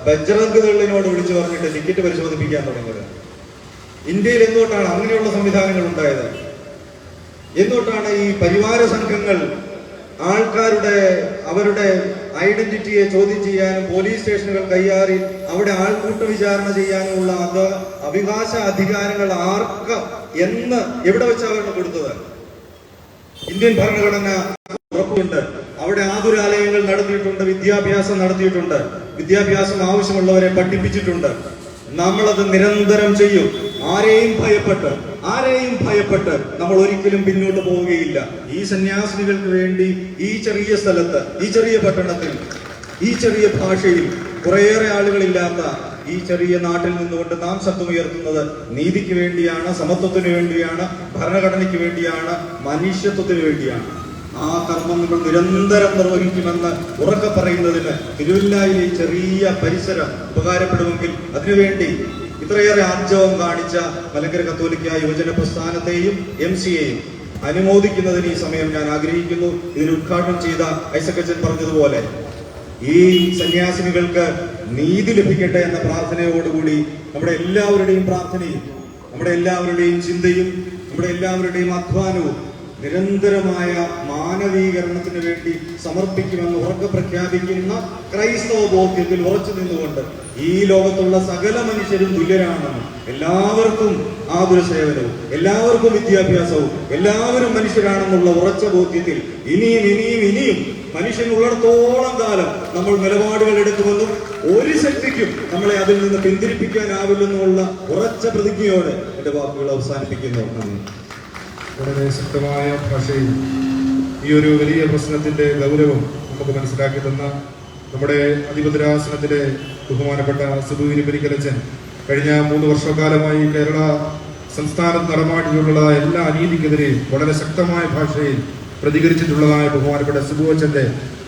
ബജ്രംഗ് ദളിനോട് വിളിച്ചു പറഞ്ഞിട്ട് ടിക്കറ്റ് പരിശോധിപ്പിക്കാൻ തുടങ്ങിയത്? ഇന്ത്യയിൽ എന്തുകൊണ്ടാണ് അങ്ങനെയുള്ള സംവിധാനങ്ങൾ ഉണ്ടായത്? എന്തുകൊണ്ടാണ് ഈ പരിവാര സംഘങ്ങൾ അവരുടെ ഐഡന്റിറ്റിയെ ചോദ്യം ചെയ്യാനും പോലീസ് സ്റ്റേഷനുകൾ കൈയാറി അവിടെ ആൾക്കൂട്ട വിചാരണ ചെയ്യാനുമുള്ള അവകാശ അധികാരങ്ങൾ ആർക്ക് എന്ന് എവിടെ വെച്ചാണ് അവർക്ക് കൊടുത്തത്? ഇന്ത്യൻ ഭരണഘടന ഉറപ്പുണ്ട്. അവിടെ ആതുരാലയങ്ങൾ നടത്തിയിട്ടുണ്ട്, വിദ്യാഭ്യാസം നടത്തിയിട്ടുണ്ട്, വിദ്യാഭ്യാസം ആവശ്യമുള്ളവരെ പഠിപ്പിച്ചിട്ടുണ്ട്. നമ്മളത് നിരന്തരം ചെയ്യും. ആരെയും ഭയപ്പെട്ട് നമ്മൾ ഒരിക്കലും പിന്നോട്ട് പോവുകയില്ല. ഈ സന്യാസിനികൾക്ക് വേണ്ടി ഈ ചെറിയ സ്ഥലത്ത്, ഈ ചെറിയ പട്ടണത്തിൽ ഈ ചെറിയ ഭാഷയിൽ കുറേയേറെ ആളുകളില്ലാത്ത ഈ ചെറിയ നാട്ടിൽ നിന്നുകൊണ്ട് നാം ശബ്ദമുയർത്തുന്നത് നീതിക്ക് വേണ്ടിയാണ്, സമത്വത്തിന് വേണ്ടിയാണ്, ഭരണഘടനയ്ക്ക് വേണ്ടിയാണ്, മനുഷ്യത്വത്തിന് വേണ്ടിയാണ്. ആ കർമ്മങ്ങൾ നിരന്തരം നിർവഹിക്കുമെന്ന് ഉറക്കെ പറയുന്നതിന് തിരുവല്ലയിലെ ചെറിയ പരിസരം ഉപകാരപ്പെടുമെങ്കിൽ അതിനുവേണ്ടി ഇത്രയേറെ ആർജവം കാണിച്ച മലങ്കര കത്തോലിക്ക യുവജന പ്രസ്ഥാനത്തെയും MCയെയും അനുമോദിക്കുന്നതിന് ഈ സമയം ഞാൻ ആഗ്രഹിക്കുന്നു. ഇതിന് ഉദ്ഘാടനം ചെയ്ത ഐസക് അച്ഛൻ പറഞ്ഞതുപോലെ ഈ സന്യാസിനികൾക്ക് നീതി ലഭിക്കട്ടെ എന്ന പ്രാർത്ഥനയോടുകൂടി നമ്മുടെ എല്ലാവരുടെയും പ്രാർത്ഥനയും നമ്മുടെ എല്ലാവരുടെയും ചിന്തയും നമ്മുടെ എല്ലാവരുടെയും അധ്വാനവും നിരന്തരമായ മാനവീകരണത്തിന് വേണ്ടി സമർപ്പിക്കുമെന്ന് ഉറക്കെ പ്രഖ്യാപിക്കുന്ന ക്രൈസ്തവ ബോധ്യത്തിൽ ഉറച്ചു നിന്നുകൊണ്ട് ഈ ലോകത്തുള്ള സകല മനുഷ്യരും തുല്യരാണെന്ന്, എല്ലാവർക്കും ആതുര സേവനവും, എല്ലാവർക്കും വിദ്യാഭ്യാസവും, എല്ലാവരും മനുഷ്യരാണെന്നുള്ള ഉറച്ച ബോധ്യത്തിൽ ഇനിയും മനുഷ്യൻ ഉള്ളിടത്തോളം കാലം നമ്മൾ നിലപാടുകൾ എടുക്കുമെന്നും ഒരു ശക്തിക്കും നമ്മളെ അതിൽ നിന്ന് പിന്തിരിപ്പിക്കാനാവില്ലെന്നുമുള്ള ഉറച്ച പ്രതിജ്ഞയോടെ എന്റെ വാക്കുകൾ അവസാനിപ്പിക്കുന്നു. നന്ദി. വളരെ ശക്തമായ ഭാഷയിൽ ഈ ഒരു വലിയ പ്രശ്നത്തിന്റെ ഗൗരവം നമുക്ക് മനസ്സിലാക്കി തന്ന നമ്മുടെ അധിപതിരാസനത്തിലെ ബഹുമാനപ്പെട്ട സിബു ഇരിപ്പരിക്കലച്ചൻ കഴിഞ്ഞ 3 വർഷക്കാലമായി കേരള സംസ്ഥാനത്ത് നടമാടിയിട്ടുള്ള എല്ലാ അനീതിക്കെതിരെയും വളരെ ശക്തമായ ഭാഷയിൽ പ്രതികരിച്ചിട്ടുള്ളതായ ബഹുമാനപ്പെട്ട സിബു അച്ഛന്റെ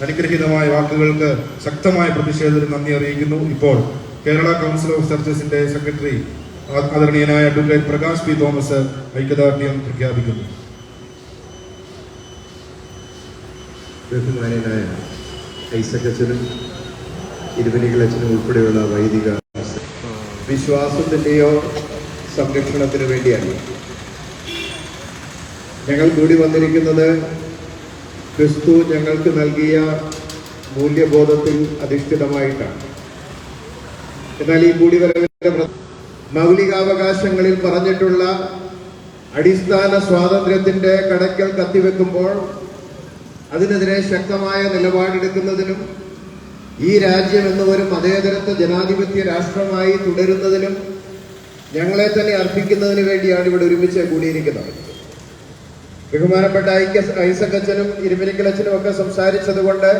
അനുഗ്രഹീതമായ വാക്കുകൾക്ക് ശക്തമായ പ്രതിഷേധത്തിന് നന്ദി അറിയിക്കുന്നു. ഇപ്പോൾ കേരള കൗൺസിൽ ഓഫ് ചർച്ചസിന്റെ സെക്രട്ടറി ആദരണീയനായ അഡ്വക്കേറ്റ് പ്രകാശ് പി തോമസ് ഐക്യദാർഢ്യം പ്രഖ്യാപിക്കുന്നു. ബഹുമാന്യനായ ഐസക് അച്ഛനും ഇരുവനികളച്ഛനും ഉൾപ്പെടെയുള്ള വൈദിക വിശ്വാസത്തിൻ്റെയോ സംരക്ഷണത്തിന് വേണ്ടിയാണ് ഞങ്ങൾ കൂടി വന്നിരിക്കുന്നത്. ക്രിസ്തു ഞങ്ങൾക്ക് നൽകിയ മൂല്യബോധത്തിൽ അധിഷ്ഠിതമായിട്ടാണ്. എന്നാൽ ഈ കൂടിവരവിന്റെ മൗലികാവകാശങ്ങളിൽ പറഞ്ഞിട്ടുള്ള അടിസ്ഥാന സ്വാതന്ത്ര്യത്തിന്റെ കടക്കൽ കത്തിവെക്കുമ്പോൾ അതിനെതിരെ ശക്തമായ നിലപാടെടുക്കുന്നതിനും ഈ രാജ്യം എന്ന ഒരു മതേതരത്വ ജനാധിപത്യ രാഷ്ട്രമായി തുടരുന്നതിനും ഞങ്ങളെ തന്നെ അർപ്പിക്കുന്നതിന് വേണ്ടിയാണ് ഇവിടെ ഒരുമിച്ച് കൂടിയിരിക്കുന്നത്. ബഹുമാനപ്പെട്ട ഐസക് അച്ഛനും ഇരുമനിക്കലച്ഛനും ഒക്കെ സംസാരിച്ചതുകൊണ്ട്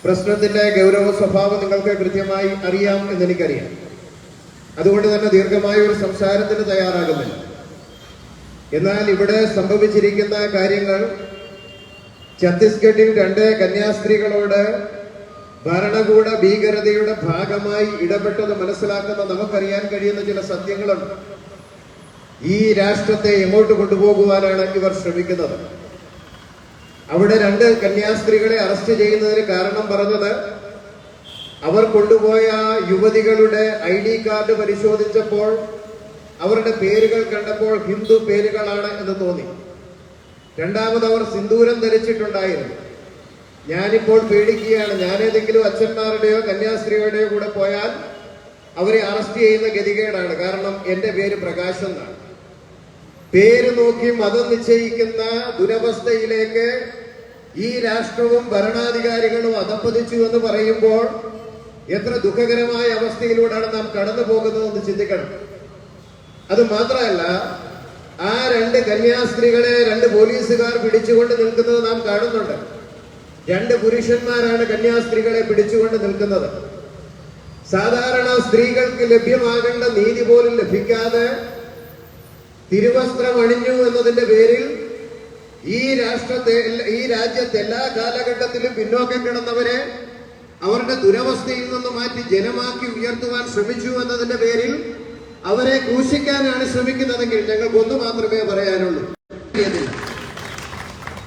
പ്രശ്നത്തിന്റെ ഗൗരവ സ്വഭാവം നിങ്ങൾക്ക് കൃത്യമായി അറിയാം എന്നെനിക്കറിയാം. അതുകൊണ്ട് തന്നെ ദീർഘമായ ഒരു സംസാരത്തിന് തയ്യാറാകുന്നില്ല. എന്നാൽ ഇവിടെ സംഭവിച്ചിരിക്കുന്ന കാര്യങ്ങൾ ഛത്തീസ്ഗഡിൽ 2 കന്യാസ്ത്രീകളോട് ഭരണകൂട ഭീകരതയുടെ ഭാഗമായി ഇടപെട്ടത് മനസ്സിലാക്കുന്ന നമുക്കറിയാൻ കഴിയുന്ന ചില സത്യങ്ങളുണ്ട്. ഈ രാഷ്ട്രത്തെ എങ്ങോട്ട് കൊണ്ടുപോകുവാനാണ് ഇവർ ശ്രമിക്കുന്നത്. അവിടെ 2 കന്യാസ്ത്രീകളെ അറസ്റ്റ് ചെയ്യുന്നതിന് കാരണം പറഞ്ഞത് അവർ കൊണ്ടുപോയ യുവതികളുടെ ID കാർഡ് പരിശോധിച്ചപ്പോൾ അവരുടെ പേരുകൾ കണ്ടപ്പോൾ ഹിന്ദു പേരുകളാണ് എന്ന് തോന്നി. രണ്ടാമത് അവർ സിന്ദൂരം ധരിച്ചിട്ടുണ്ടായിരുന്നു. ഞാനിപ്പോൾ പേടിക്കുകയാണ്, ഞാനേതെങ്കിലും അച്ഛന്മാരുടെയോ കന്യാസ്ത്രീകളുടെയോ കൂടെ പോയാൽ അവരെ അറസ്റ്റ് ചെയ്യുന്ന ഗതികേടാണ്. കാരണം എന്റെ പേര് പ്രകാശ് എന്നാണ്. പേര് നോക്കി മതം നിശ്ചയിക്കുന്ന ദുരവസ്ഥയിലേക്ക് ഈ രാഷ്ട്രവും ഭരണാധികാരികളും അധപ്പതിച്ചു എന്ന് പറയുമ്പോൾ എത്ര ദുഃഖകരമായ അവസ്ഥയിലൂടെയാണ് നാം കടന്നു പോകുന്നതെന്ന് ചിന്തിക്കണം. അത് മാത്രമല്ല, ആ 2 കന്യാസ്ത്രീകളെ 2 പോലീസുകാർ പിടിച്ചുകൊണ്ട് നിൽക്കുന്നത് നാം കാണുന്നുണ്ട്. 2 പുരുഷന്മാരാണ് കന്യാസ്ത്രീകളെ പിടിച്ചുകൊണ്ട് നിൽക്കുന്നത്. സാധാരണ സ്ത്രീകൾക്ക് ലഭ്യമാകേണ്ട നീതി പോലും ലഭിക്കാതെ തിരുവസ്ത്രം അണിഞ്ഞു എന്നതിന്റെ പേരിൽ ഈ രാജ്യത്തെ എല്ലാ കാലഘട്ടത്തിലും പിന്നോക്കം കിടന്നവരെ അവരുടെ ദുരവസ്ഥയിൽ നിന്ന് മാറ്റി ജനമാക്കി ഉയർത്തുവാൻ ശ്രമിച്ചു എന്നതിന്റെ പേരിൽ അവരെ ക്രൂശിക്കാനാണ് ശ്രമിക്കുന്നതെങ്കിൽ ഞങ്ങൾക്ക് ഒന്ന് മാത്രമേ പറയാനുള്ളൂ.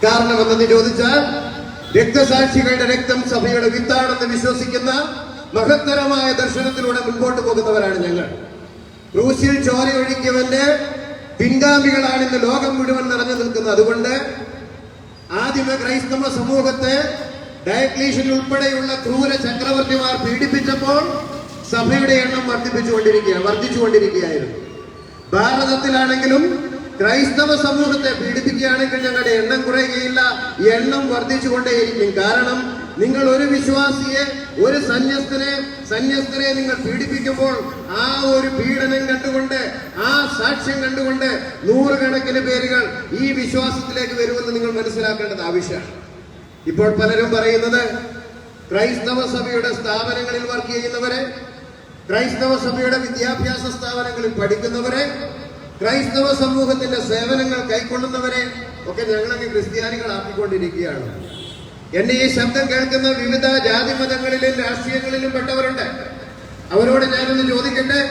കാരണം എന്തെന്ന് ചോദിച്ചാൽ, രക്തസാക്ഷികളുടെ രക്തം സഭയുടെ വിത്താണെന്ന് വിശ്വസിക്കുന്ന മഹത്തരമായ ദർശനത്തിലൂടെ മുൻപോട്ട് പോകുന്നവരാണ് ഞങ്ങൾ. ക്രൂശിൽ ചോരയൊഴുക്കിയവന്റെ പിൻഗാമികളാണ് ഇന്ന് ലോകം മുഴുവൻ നിറഞ്ഞു നിൽക്കുന്നത്. അതുകൊണ്ട് ആദിമ ക്രൈസ്തവ സമൂഹത്തെ ഡയക്ലീഷ്യൻ ഉൾപ്പെടെയുള്ള ക്രൂര ചക്രവർത്തിമാർ പീഡിപ്പിച്ചപ്പോൾ സഭയുടെ എണ്ണം വർദ്ധിച്ചുകൊണ്ടിരിക്കുകയായിരുന്നു. ഭാരതത്തിലാണെങ്കിലും ക്രൈസ്തവ സമൂഹത്തെ പീഡിപ്പിക്കുകയാണെങ്കിൽ ഞങ്ങളുടെ എണ്ണം കുറയുകയില്ല, എണ്ണം വർദ്ധിച്ചുകൊണ്ടേയിരിക്കും. കാരണം നിങ്ങൾ ഒരു വിശ്വാസിയെ, ഒരു സന്യസ്തനെ നിങ്ങൾ പീഡിപ്പിക്കുമ്പോൾ ആ ഒരു പീഡനം കണ്ടുകൊണ്ട്, ആ സാക്ഷ്യം കണ്ടുകൊണ്ട് 100 കണക്കിന് പേരുകൾ ഈ വിശ്വാസത്തിലേക്ക് വരുമെന്ന് നിങ്ങൾ മനസ്സിലാക്കേണ്ടത് ആവശ്യമാണ്. ഇപ്പോൾ പലരും പറയുന്നത് ക്രൈസ്തവ സഭയുടെ സ്ഥാപനങ്ങളിൽ വർക്ക് ചെയ്യുന്നവരെ, ക്രൈസ്തവ സഭയുടെ വിദ്യാഭ്യാസ സ്ഥാപനങ്ങളിൽ പഠിക്കുന്നവരെ, ക്രൈസ്തവ സമൂഹത്തിന്റെ സേവനങ്ങൾ കൈക്കൊള്ളുന്നവരെ ഒക്കെ ഞങ്ങളൊക്കെ ക്രിസ്ത്യാനികളാക്കിക്കൊണ്ടിരിക്കുകയാണ്. എന്നെ ഈ ശബ്ദം കേൾക്കുന്ന വിവിധ ജാതി മതങ്ങളിലും രാഷ്ട്രീയങ്ങളിലും പെട്ടവരുണ്ട്. അവരോട് ഞാനൊന്ന് ചോദിക്കട്ടെ,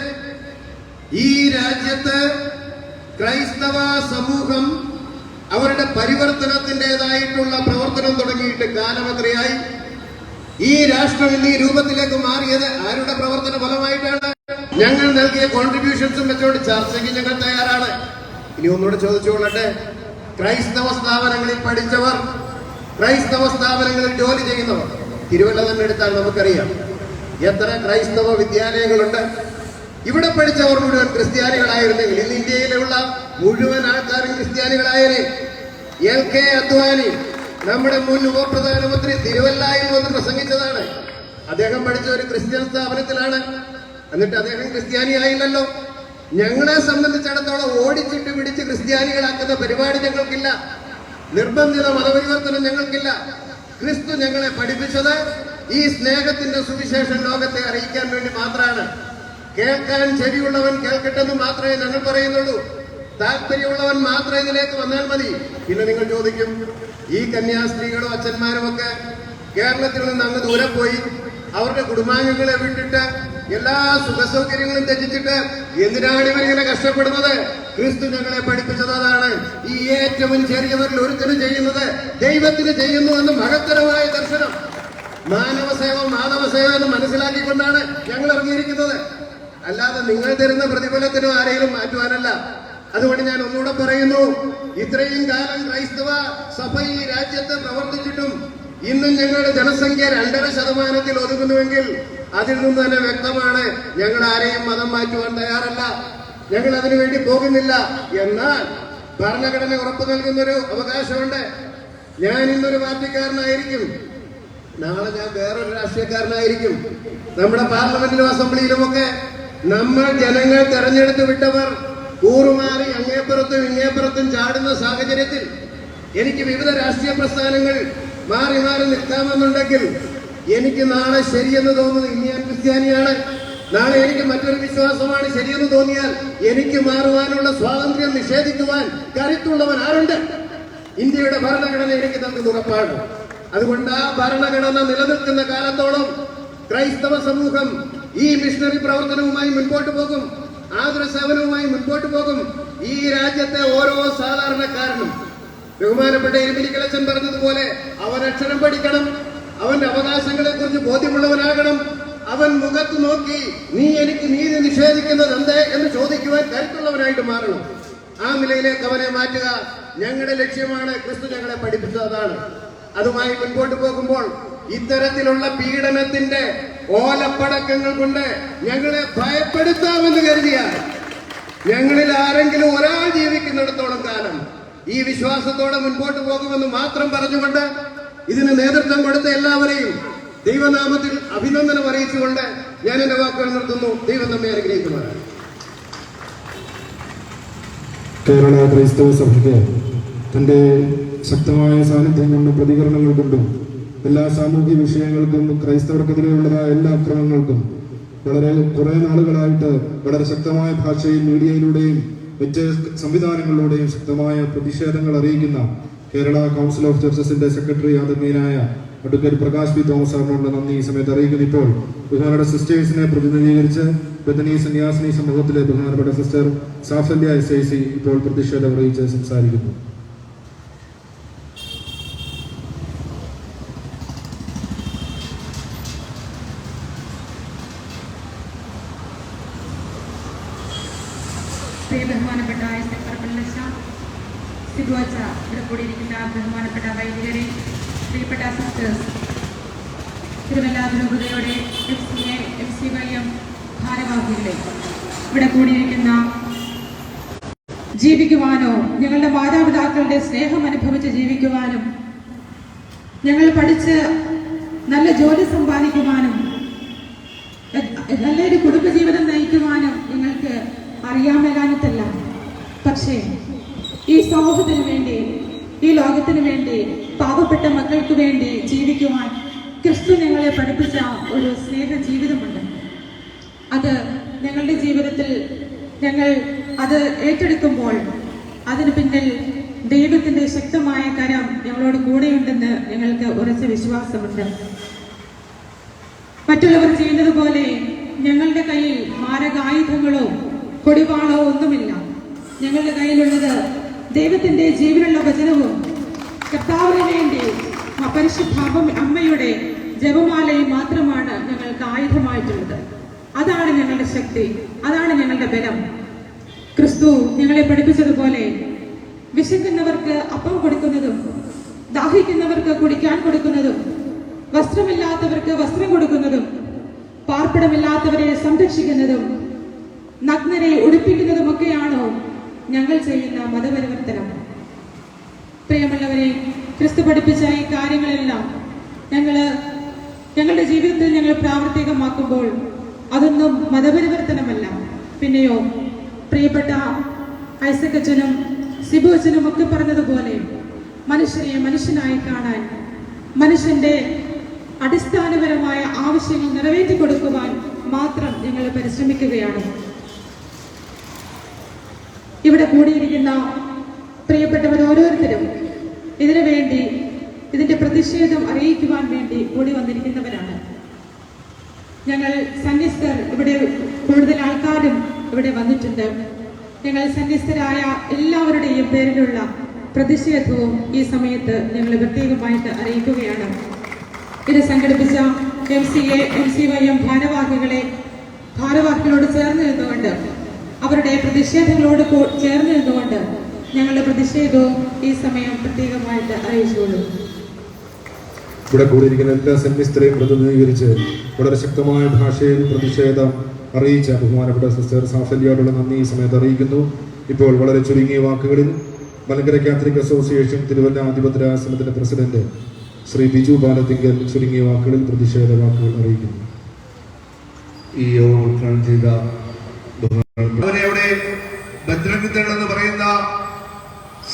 ഈ രാജ്യത്ത് ക്രൈസ്തവ സമൂഹം അവരുടെ പരിവർത്തനത്തിൻ്റെതായിട്ടുള്ള പ്രവർത്തനം തുടങ്ങിയിട്ട് കാലമത്രയായി? ഈ രാഷ്ട്രം ഇന്ന് ഈ രൂപത്തിലേക്ക് മാറിയത് ആരുടെ പ്രവർത്തന ഫലമായിട്ടാണ്? ഞങ്ങൾ നൽകിയ കോൺട്രിബ്യൂഷൻസും വെച്ചോണ്ട് ചർച്ചയ്ക്ക് ഞങ്ങൾ തയ്യാറാണ്. ഇനി ഒന്നുകൂടെ ചോദിച്ചുകൊള്ളട്ടെ, ക്രൈസ്തവ സ്ഥാപനങ്ങളിൽ പഠിച്ചവർ, ക്രൈസ്തവ സ്ഥാപനങ്ങളിൽ ജോലി ചെയ്യുന്നവർ, തിരുവല്ല തന്നെ എടുത്താൽ നമുക്കറിയാം എത്ര ക്രൈസ്തവ വിദ്യാലയങ്ങളുണ്ട്. ഇവിടെ പഠിച്ചവർ മുഴുവൻ ക്രിസ്ത്യാനികളായിരുന്നെങ്കിൽ ഇന്ന് ഇന്ത്യയിലുള്ള മുഴുവൻ ആൾക്കാരും ക്രിസ്ത്യാനികളായനെ. LK അദ്വാനി, നമ്മുടെ മുൻ ഉപപ്രധാനമന്ത്രി, തിരുവല്ലയിൽ വന്ന് പ്രസംഗിച്ചതാണ്. അദ്ദേഹം പഠിച്ച ഒരു ക്രിസ്ത്യൻ സ്ഥാപനത്തിലാണ്. എന്നിട്ട് അദ്ദേഹം ക്രിസ്ത്യാനിയായില്ലല്ലോ. ഞങ്ങളെ സംബന്ധിച്ചിടത്തോളം ഓടിച്ചിട്ട് പിടിച്ച് ക്രിസ്ത്യാനികളാക്കുന്ന പരിപാടി ഞങ്ങൾക്കില്ല. നിർബന്ധിത മതപരിവർത്തനം ഞങ്ങൾക്കില്ല. ക്രിസ്തു ഞങ്ങളെ പഠിപ്പിച്ചത് ഈ സ്നേഹത്തിന്റെ സുവിശേഷം ലോകത്തെ അറിയിക്കാൻ വേണ്ടി മാത്രമാണ്. കേൾക്കാൻ ചെവിയുള്ളവൻ കേൾക്കട്ടെന്ന് മാത്രമേ ഞങ്ങൾ പറയുന്നുള്ളൂ. താല്പര്യമുള്ളവൻ മാത്രം ഇതിലേക്ക് വന്നാൽ മതി. പിന്നെ നിങ്ങൾ ചോദിക്കും, ഈ കന്യാസ്ത്രീകളും അച്ഛന്മാരും ഒക്കെ കേരളത്തിൽ നിന്ന് അങ്ങ് ദൂരെ പോയി അവരുടെ കുടുംബാംഗങ്ങളെ വിട്ടിട്ട് എല്ലാ സുഖസൗകര്യങ്ങളും ത്യജിച്ചിട്ട് എന്തിനാണ് ഇവരിങ്ങനെ കഷ്ടപ്പെടുന്നത്? ക്രിസ്തു ഞങ്ങളെ പഠിപ്പിച്ചത് അതാണ്. ഈ ഏറ്റവും ചെറിയവരിൽ ഒരുത്തനും ചെയ്യുന്നത് ദൈവത്തിന് ചെയ്യുന്നു എന്ന് മഹത്തരമായ ദർശനം, മാനവസേവ മാധവസേവ എന്ന് മനസ്സിലാക്കിക്കൊണ്ടാണ് ഞങ്ങൾ ഇറങ്ങിയിരിക്കുന്നത്. അല്ലാതെ നിങ്ങൾ തരുന്ന പ്രതിഫലത്തിനും ആരെയും മാറ്റുവാനല്ല. അതുകൊണ്ട് ഞാൻ ഒന്നുകൂടെ പറയുന്നു, ഇത്രയും കാലം ക്രൈസ്തവ സഭ ഈ രാജ്യത്ത് പ്രവർത്തിച്ചിട്ടും ഇന്നും ഞങ്ങളുടെ ജനസംഖ്യ 2.5% ഒതുങ്ങുന്നുവെങ്കിൽ അതിൽ നിന്ന് തന്നെ വ്യക്തമാണ് ഞങ്ങൾ ആരെയും മതം മാറ്റുവാൻ തയ്യാറല്ല, ഞങ്ങൾ അതിനുവേണ്ടി പോകുന്നില്ല. എന്നാൽ ഭരണഘടന ഉറപ്പു നൽകുന്നൊരു അവകാശമുണ്ട്. ഞാൻ ഇന്നൊരു പാർട്ടിക്കാരനായിരിക്കും, നാളെ ഞാൻ വേറൊരു രാഷ്ട്രീയക്കാരനായിരിക്കും. നമ്മുടെ പാർലമെന്റിലും അസംബ്ലിയിലുമൊക്കെ നമ്മൾ ജനങ്ങൾ തെരഞ്ഞെടുത്ത് വിട്ടവർ കൂറുമാറി അങ്ങേപ്പുറത്തും ഇങ്ങേപ്പുറത്തും ചാടുന്ന സാഹചര്യത്തിൽ എനിക്ക് വിവിധ രാഷ്ട്രീയ പ്രസ്ഥാനങ്ങൾ മാറി മാറി നിൽക്കാമെന്നുണ്ടെങ്കിൽ എനിക്ക് നാളെ ശരിയെന്ന് തോന്നുന്നത് ഇനി ഞാൻ ക്രിസ്ത്യാനിയാണ്, നാളെ എനിക്ക് മറ്റൊരു വിശ്വാസമാണ് ശരിയെന്ന് തോന്നിയാൽ എനിക്ക് മാറുവാനുള്ള സ്വാതന്ത്ര്യം നിഷേധിക്കുവാൻ കരുത്തുള്ളവൻ ആരുണ്ട്? ഇന്ത്യയുടെ ഭരണഘടന എനിക്ക് നൽകുന്ന ഉറപ്പാണ്. അതുകൊണ്ട് ആ ഭരണഘടന നിലനിൽക്കുന്ന കാലത്തോളം ക്രൈസ്തവ സമൂഹം ഈ മിഷണറി പ്രവർത്തനവുമായി മുൻപോട്ട് പോകും, ആതുര സേവനവുമായി മുൻപോട്ട് പോകും. ഈ രാജ്യത്തെ ഓരോ സാധാരണക്കാരനും ബഹുമാനപ്പെട്ട എരുമേലിക്കലച്ചൻ പറഞ്ഞതുപോലെ അവൻ അക്ഷരം പഠിക്കണം, അവന്റെ അവകാശങ്ങളെ കുറിച്ച് ബോധ്യമുള്ളവനാകണം. അവൻ മുഖത്ത് നോക്കി നീ എനിക്ക് നീതി നിഷേധിക്കുന്നത് എന്തേ എന്ന് ചോദിക്കുവാൻ കരുത്തുള്ളവനായിട്ട് മാറണം. ആ നിലയിലേക്ക് അവനെ മാറ്റുക ഞങ്ങളുടെ ലക്ഷ്യമാണ്. ക്രിസ്തു ഞങ്ങളെ പഠിപ്പിച്ചത് അതാണ്. അതുമായി മുൻപോട്ട് പോകുമ്പോൾ ഇത്തരത്തിലുള്ള പീഡനത്തിന്റെ ഓലപ്പടക്കങ്ങൾ കൊണ്ട് ഞങ്ങളെ ഭയപ്പെടുത്താമെന്ന് കരുതിയാൽ ഞങ്ങളിൽ ആരെങ്കിലും ഒരാൾ ജീവിക്കുന്നിടത്തോളം കാലം ഈ വിശ്വാസത്തോടെ മുൻപോട്ട് പോകുമെന്ന് മാത്രം പറഞ്ഞുകൊണ്ട് ഇതിന് നേതൃത്വം കൊടുത്ത എല്ലാവരെയും ദൈവനാമത്തിൽ അഭിനന്ദനം അറിയിച്ചുകൊണ്ട് ഞാൻ എന്റെ വാക്കുകൾ നിർത്തുന്നു. ദൈവം നമ്മെ അനുഗ്രഹിക്കുമാറാണ്. കേരള ക്രൈസ്തവ സഭയ്ക്ക് തന്റെ ശക്തമായ സാന്നിധ്യം കൊണ്ടും പ്രതികരണങ്ങൾ കൊണ്ടും എല്ലാ സാമൂഹ്യ വിഷയങ്ങൾക്കും ക്രൈസ്തവർക്കെതിരെയുള്ളതായ എല്ലാ അക്രമങ്ങൾക്കും കുറെ നാളുകളായിട്ട് വളരെ ശക്തമായ ഭാഷയിൽ മീഡിയയിലൂടെയും മറ്റ് സംവിധാനങ്ങളിലൂടെയും ശക്തമായ പ്രതിഷേധങ്ങൾ അറിയിക്കുന്ന കേരള കൗൺസിൽ ഓഫ് ചർച്ചസിന്റെ സെക്രട്ടറി ആദരണീയനായ അഡ്വക്കേറ്റ് പ്രകാശ് പി തോമസ് സാറിനുള്ള നന്ദി ഈ സമയത്ത് അറിയിക്കുന്നു. ഇപ്പോൾ ബഹുമാനപ്പെട്ട സിസ്റ്റേഴ്സിനെ പ്രതിനിധീകരിച്ച് ബദനി സന്യാസിനി സമൂഹത്തിലെ ബഹുമാനപ്പെട്ട സിസ്റ്റർ സാഫല്യ SIC ഇപ്പോൾ പ്രതിഷേധം അറിയിച്ച് സംസാരിക്കുന്നു. ബഹുമാനപ്പെട്ട സിബുവച്ച, ഇവിടെ കൂടിയിരിക്കുന്ന ബഹുമാനപ്പെട്ട വൈദികരെ, പ്രിയപ്പെട്ട സിസ്റ്റേഴ്സ്, തിരുവല്ല അതിരൂപതയുടെ FCA FCYM ഭാരവാഹികളെ, ഇവിടെ കൂടിയിരിക്കുന്ന ജീവിക്കുവാനോ ഞങ്ങളുടെ മാതാപിതാക്കളുടെ സ്നേഹം അനുഭവിച്ച് ജീവിക്കുവാനും ഞങ്ങൾ പഠിച്ച് നല്ല ജോലി സമ്പാദിക്കുവാനും നല്ലൊരു കുടുംബജീവിതം നയിക്കുവാനും ഞങ്ങൾക്ക് അറിയാമേലാഞ്ഞിട്ടല്ല. പക്ഷേ ഈ സമൂഹത്തിന് വേണ്ടി, ഈ ലോകത്തിന് വേണ്ടി, പാവപ്പെട്ട മക്കൾക്ക് വേണ്ടി ജീവിക്കുവാൻ ക്രിസ്തു ഞങ്ങളെ പഠിപ്പിച്ച ഒരു സ്നേഹ ജീവിതമുണ്ട്. അത് ഞങ്ങളുടെ ജീവിതത്തിൽ ഞങ്ങൾ അത് ഏറ്റെടുക്കുമ്പോൾ അതിന് പിന്നിൽ ദൈവത്തിന്റെ ശക്തമായ കരം ഞങ്ങളോട് കൂടെയുണ്ടെന്ന് ഞങ്ങൾക്ക് ഉറച്ച വിശ്വാസമുണ്ട്. മറ്റുള്ളവർ ചെയ്യുന്നത് പോലെ ഞങ്ങളുടെ കയ്യിൽ മാരകായുധങ്ങളോ കൊടിവാളോ ഒന്നുമില്ല. ഞങ്ങളുടെ കയ്യിലുള്ളത് ദൈവത്തിന്റെ ജീവനുള്ള വചനവും കർത്താവിന് വേണ്ടി പരിശുദ്ധ അമ്മയുടെ ജപമാലയും മാത്രമാണ് ഞങ്ങൾക്ക് ആയുധമായിട്ടുള്ളത്. അതാണ് ഞങ്ങളുടെ ശക്തി, അതാണ് ഞങ്ങളുടെ ബലം. ക്രിസ്തു ഞങ്ങളെ പഠിപ്പിച്ചതുപോലെ വിശക്കുന്നവർക്ക് അപ്പം കൊടുക്കുന്നതും ദാഹിക്കുന്നവർക്ക് കുടിക്കാൻ കൊടുക്കുന്നതും വസ്ത്രമില്ലാത്തവർക്ക് വസ്ത്രം കൊടുക്കുന്നതും പാർപ്പിടമില്ലാത്തവരെ സംരക്ഷിക്കുന്നതും നഗ്നരെ ഉടുപ്പിക്കുന്നതുമൊക്കെയാണോ ഞങ്ങൾ ചെയ്യുന്ന മതപരിവർത്തനം? പ്രിയമുള്ളവരെ, ക്രിസ്തു പഠിപ്പിച്ച ഈ കാര്യങ്ങളെല്ലാം ഞങ്ങളുടെ ജീവിതത്തിൽ ഞങ്ങൾ പ്രാവർത്തികമാക്കുമ്പോൾ അതൊന്നും മതപരിവർത്തനമല്ല. പിന്നെയോ പ്രിയപ്പെട്ട ഐസക് അച്ഛനും സിബു അച്ഛനും ഒക്കെ പറഞ്ഞതുപോലെ മനുഷ്യനെ മനുഷ്യനായി കാണാൻ, മനുഷ്യന്റെ അടിസ്ഥാനപരമായ ആവശ്യങ്ങൾ നിറവേറ്റി കൊടുക്കുവാൻ മാത്രം ഞങ്ങൾ പരിശ്രമിക്കുകയാണ്. ഇവിടെ കൂടിയിരിക്കുന്ന പ്രിയപ്പെട്ടവർ ഓരോരുത്തരും ഇതിനു വേണ്ടി, ഇതിന്റെ പ്രതിഷേധം അറിയിക്കുവാൻ വേണ്ടി കൂടി വന്നിരിക്കുന്നവരാണ്. ഞങ്ങൾ സന്യസ്തർ ഇവിടെ കൂടുതൽ ആൾക്കാരും ഇവിടെ വന്നിട്ടുണ്ട്. ഞങ്ങൾ സന്യസ്തരായ എല്ലാവരുടെയും പേരിലുള്ള പ്രതിഷേധവും ഈ സമയത്ത് ഞങ്ങൾ പ്രത്യേകമായിട്ട് അറിയിക്കുകയാണ്. ഇത് സംഘടിപ്പിച്ച MCA MCYM ഭാരവാഹികളോട് ചേർന്ന് നിന്നുകൊണ്ട്, അവരുടെ പ്രതിഷേധങ്ങളോട് ചേർന്ന് നിന്നുകൊണ്ട് ഞങ്ങളുടെ പ്രതിഷേധവും ഈ സമയം പ്രത്യേകമായിട്ട് അറിയിച്ചുകൊള്ളു. ഇവിടെ കൂടിയിരിക്കുന്ന എല്ലാ സന്യസ്തരെയും പ്രതിനിധീകരിച്ച് വളരെ ശക്തമായ ഭാഷയിൽ പ്രതിഷേധം അറിയിച്ച ബഹുമാനപ്പെട്ട സിസ്റ്റർ സാഫല്യോടുള്ള നന്ദി ഈ സമയത്ത് അറിയിക്കുന്നു. ഇപ്പോൾ വളരെ ചുരുങ്ങിയ വാക്കുകളിൽ മലങ്കര കാത്തലിക് അസോസിയേഷൻ തിരുവല്ല അധിപതരാശ്രമത്തിന്റെ പ്രസിഡന്റ് ശ്രീ ബിജു ബാലത്തിങ്കൽ ചുരുങ്ങിയ വാക്കുകളിൽ പ്രതിഷേധ വാക്കുകൾ അറിയിക്കുന്നു. ഈ യോഗം ഉദ്ഘാടനം ചെയ്ത അവരെവിടെ ഭദ്രകുത്തണെന്ന് പറയുന്ന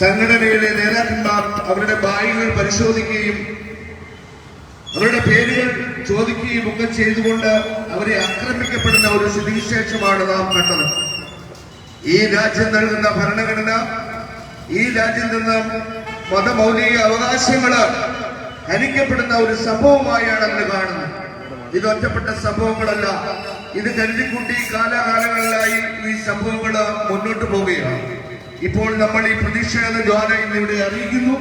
സംഘടനയിലെ നേതാക്കന്മാർ അവരുടെ ബാഗുകൾ പരിശോധിക്കുകയും അവരുടെ പേരുകൾ ചോദിക്കുകയും ഒക്കെ ചെയ്തുകൊണ്ട് അവരെ ആക്രമിക്കപ്പെടുന്ന ഒരു സ്ഥിതിവിശേഷമാണ് നാം കണ്ടത്. ഈ രാജ്യം നൽകുന്ന ഭരണഘടന, ഈ രാജ്യം നിന്ന് മതമൗലിക അവകാശങ്ങള് ഹനിക്കപ്പെടുന്ന ഒരു സംഭവമായാണ് അതിന് കാണുന്നത്. ഇത് ഒറ്റപ്പെട്ട സംഭവങ്ങളല്ല, ഇത് കരുതിക്കൂട്ടി കാലാകാലങ്ങളിലായി ഈ സംഭവങ്ങൾ മുന്നോട്ട് പോവുകയാണ്. ഇപ്പോൾ നമ്മൾ ഈ പ്രതിഷേധ ജ്വാല ഇന്നിവിടെ അറിയിക്കുന്നു.